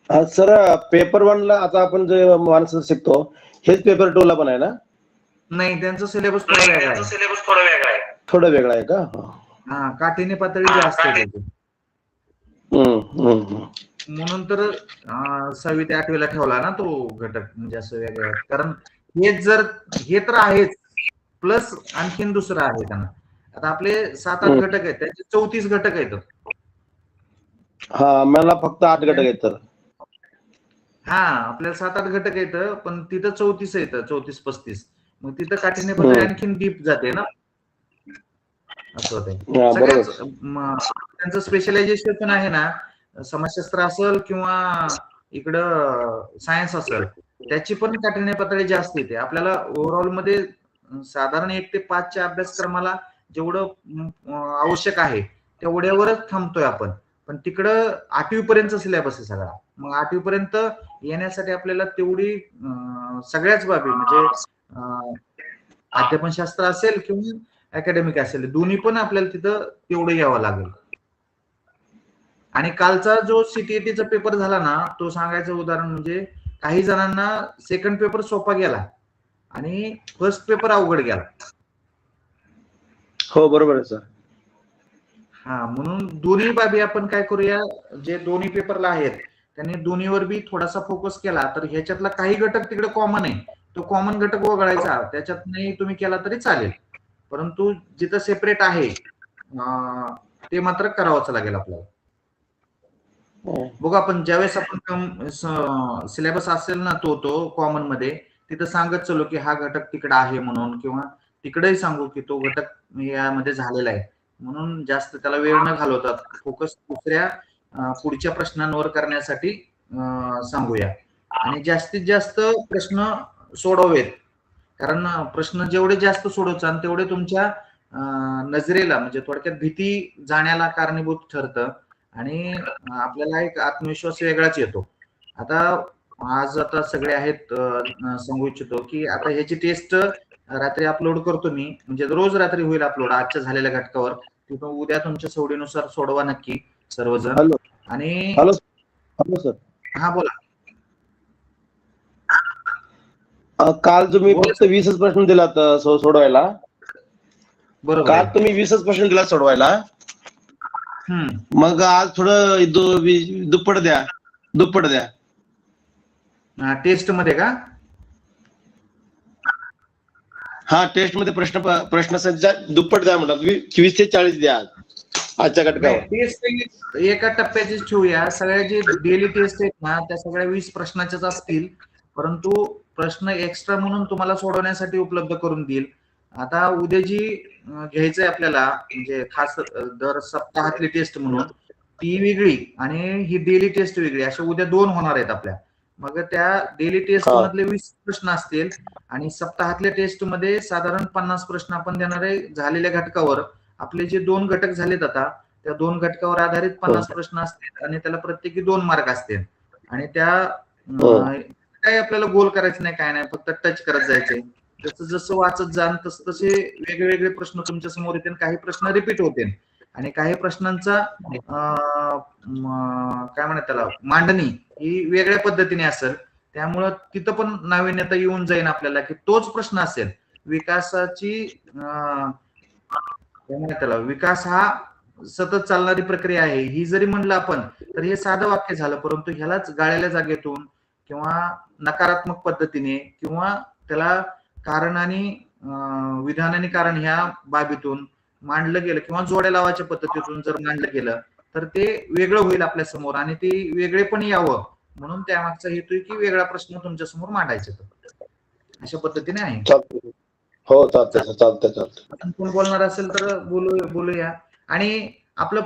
सर, पेपर 1 ला आता आपण जे माणसं शिकतो हेच पेपर 2 ला पण आहे ना? नाही, त्यांचा सिलेबस थोडा वेगळा आहे. थोडं वेगळं आहे का? हा, काठिण्य पातळी जास्त आहे त्याची. म्हणून तर 6वी ते 8वीला ठेवला ना तो घटक, म्हणजे असं वेगळं. कारण हे तर आहेच, प्लस आणखीन दुसरं आहे त्यांना. आता आपले 7-8 घटक आहेत, त्याचे 34 घटक आहेत. हा, मला फक्त 8 घटक आहेत तर. हा, आपल्याला 7-8 घटक आहेत, पण तिथं 34 आहेत, 34-35. मग तिथं काठिण्य पातळी आणखीन डीप जाते ना, असं होतंय. सगळ्याच त्यांचं स्पेशलायझेशन पण आहे ना, समाजशास्त्र असेल किंवा इकडं सायन्स असेल, त्याची पण काठिण्य पातळी जास्त येते. आपल्याला ओव्हरऑल मध्ये साधारण 1 ते 5च्या अभ्यासक्रमाला जेवढं आवश्यक आहे तेवढ्यावरच थांबतोय आपण. पण तिकडं 8वी पर्यंतचा सिलेबस आहे सगळा. मग 8वी पर्यंत येण्यासाठी आपल्याला तेवढी सगळ्याच बाबी, म्हणजे अध्यापनशास्त्र असेल किंवा अकॅडमिक असेल, दोन्ही पण आपल्याला तिथं तेवढं यावं लागेल. आणि कालचा जो सीटीईटीचा पेपर झाला ना, तो सांगायचं उदाहरण म्हणजे काही जणांना सेकंड पेपर सोपा गेला आणि फर्स्ट पेपर अवघड गेला. हो, बरोबर आहे सर. हा, म्हणून दोन्ही बाबी आपण काय करूया, जे दोन्ही पेपरला आहेत त्यांनी दोन्हीवर बी थोडासा फोकस केला तर ह्याच्यातला काही घटक तिकडे कॉमन आहे, तो कॉमन घटक वगळायचा, त्याच्यात नाही तुम्ही केला तरी चालेल. परंतु जिथं सेपरेट आहे ते मात्र करावंच लागेल आपल्याला. बघू आपण ज्यावेळेस आपण सिलेबस असेल ना तो कॉमन मध्ये, तिथं सांगत चलो की हा घटक तिकडे आहे म्हणून, किंवा तिकडेही सांगू की तो घटक यामध्ये झालेला आहे म्हणून. जास्त त्याला वेळ न घालवतात, फोकस दुसऱ्या पुढच्या प्रश्नांवर करण्यासाठी सांगूया. आणि जास्तीत जास्त प्रश्न सोडवेत, कारण प्रश्न जेवढे जास्त सोडवचाल तेवढे तुमच्या नजरेला, म्हणजे थोडक्यात भीती जाण्याला कारणीभूत ठरतं आणि आपल्याला एक आत्मविश्वास वेगळाच येतो. आता सगळे आहेत, सांगू इच्छितो की आता ह्याची टेस्ट रात्री अपलोड करतो मी, म्हणजे रोज रात्री होईल अपलोड आजच्या झालेल्या घटकावर. तिथून उद्या तुमच्या सवडीनुसार सोडवा नक्की सर्वजण. हॅलो. आणि हॅलो सर. हा बोला. काल तुम्ही फक्त 20च प्रश्न दिलात सोडवायला. बरोबर. काल तुम्ही 20च प्रश्न दिलात सोडवायला. मग आज थोडं दुप्पट द्या. टेस्ट मध्ये का? हा, टेस्ट मध्ये प्रश्न संख्या दुप्पट द्या म्हणतात. 20 ते 40 द्या आजच्या घटकावर. टेस्ट एका टप्प्याचीच ठेवूया. सगळ्या जे डेली टेस्ट आहेत ना त्या सगळ्या 20 प्रश्नाच्याच असतील, परंतु प्रश्न एक्स्ट्रा म्हणून तुम्हाला सोडवण्यासाठी उपलब्ध करून देईल. आता उद्या जी घ्यायचंय आपल्याला, म्हणजे खास दर सप्ताहातली टेस्ट म्हणून, ती वेगळी आणि ही डेली टेस्ट वेगळी, अशा उद्या 2 होणार आहेत आपल्या. मग त्या डेली टेस्ट मधले 20 प्रश्न असतील आणि सप्ताहातल्या टेस्ट मध्ये साधारण 50 प्रश्न आपण देणार आहे झालेल्या घटकावर. आपले जे 2 घटक झालेत आता, त्या 2 घटकावर आधारित 50 प्रश्न असतील आणि त्याला प्रत्येकी 2 मार्क असतील. आणि त्या काय आपल्याला गोल करायचं नाही, काय नाही, फक्त टच करत जायचे. जसं जसं वाचत जाल तसं तसे वेगवेगळे प्रश्न तुमच्या समोर येतील. काही प्रश्न रिपीट होतील आणि काही प्रश्नांचा काय म्हणतात त्याला, मांडणी ही वेगळ्या पद्धतीने असेल. त्यामुळं तिथं पण नाविन्यता येऊन जाईल आपल्याला, की तोच प्रश्न असेल. विकासाची काय म्हणतात त्याला, विकास हा सतत चालणारी प्रक्रिया आहे ही जरी म्हणलं आपण तर हे साधं वाक्य झालं, परंतु ह्यालाच गाळ्याल्या जागेतून किंवा नकारात्मक पद्धतीने किंवा त्याला कारण आणि विधान आणि कारण ह्या बाबीतून मांडलं गेलं किंवा जोड्या लावायच्या पद्धतीतून जर मांडलं गेलं तर ते वेगळं होईल आपल्या समोर आणि ते वेगळे पण यावं म्हणून त्यामागचा हेतू आहे की वेगळा प्रश्न तुमच्या समोर मांडायचा. अशा पद्धतीने आहे. हो, चालतंय. आपण कोण बोलणार असेल तर बोलूया. आणि आपलं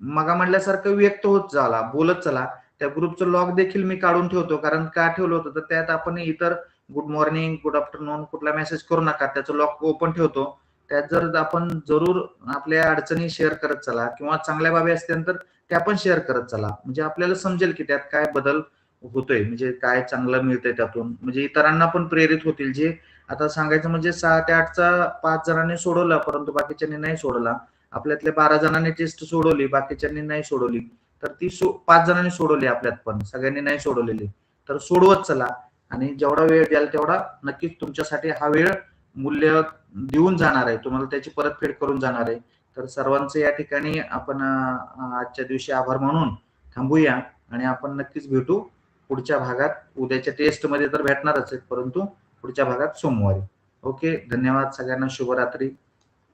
मगा म्हणल्यासारखं व्यक्त होत झाला, बोलत चला. त्या ग्रुपचं लॉग देखील मी काढून ठेवतो, कारण का ठेवलं होतं तर त्यात आपण इतर गुड मॉर्निंग, गुड आफ्टरनून कुठला मेसेज करू नका, त्याचं लॉग ओपन ठेवतो. त्यात जर आपण जरूर आपल्या अडचणी शेअर करत चला किंवा चांगल्या बाबी असतील तर त्या पण शेअर करत चला, म्हणजे आपल्याला समजेल की त्यात काय बदल होतोय, म्हणजे काय चांगलं मिळतंय त्यातून, म्हणजे इतरांना पण प्रेरित होतील. जे आता सांगायचं म्हणजे 6 ते 8चा 5 जणांनी सोडवला परंतु बाकीच्यांनी नाही सोडवला, आपल्यातले 12 जणांनी टेस्ट सोडवली बाकीच्यांनी नाही सोडवली, तर ती 5 जणांनी सोडवली आपल्यात पण सगळ्यांनी नाही सोडवलेली, तर सोडवत चला आणि जेवढा वेळ द्याल तेवढा नक्कीच तुमच्यासाठी हा वेळ मूल्य देऊन जाणार आहे, तुम्हाला त्याची परतफेड करून जाणार आहे. तर सर्वांचे या ठिकाणी आपण आजच्या दिवशी आभार मानून थांबूया आणि आपण नक्कीच भेटू पुढच्या भागात. उद्याच्या टेस्ट मध्ये तर भेटणारच आहेत परंतु पुढच्या भागात सोमवारी. ओके, धन्यवाद सगळ्यांना, शुभरात्री.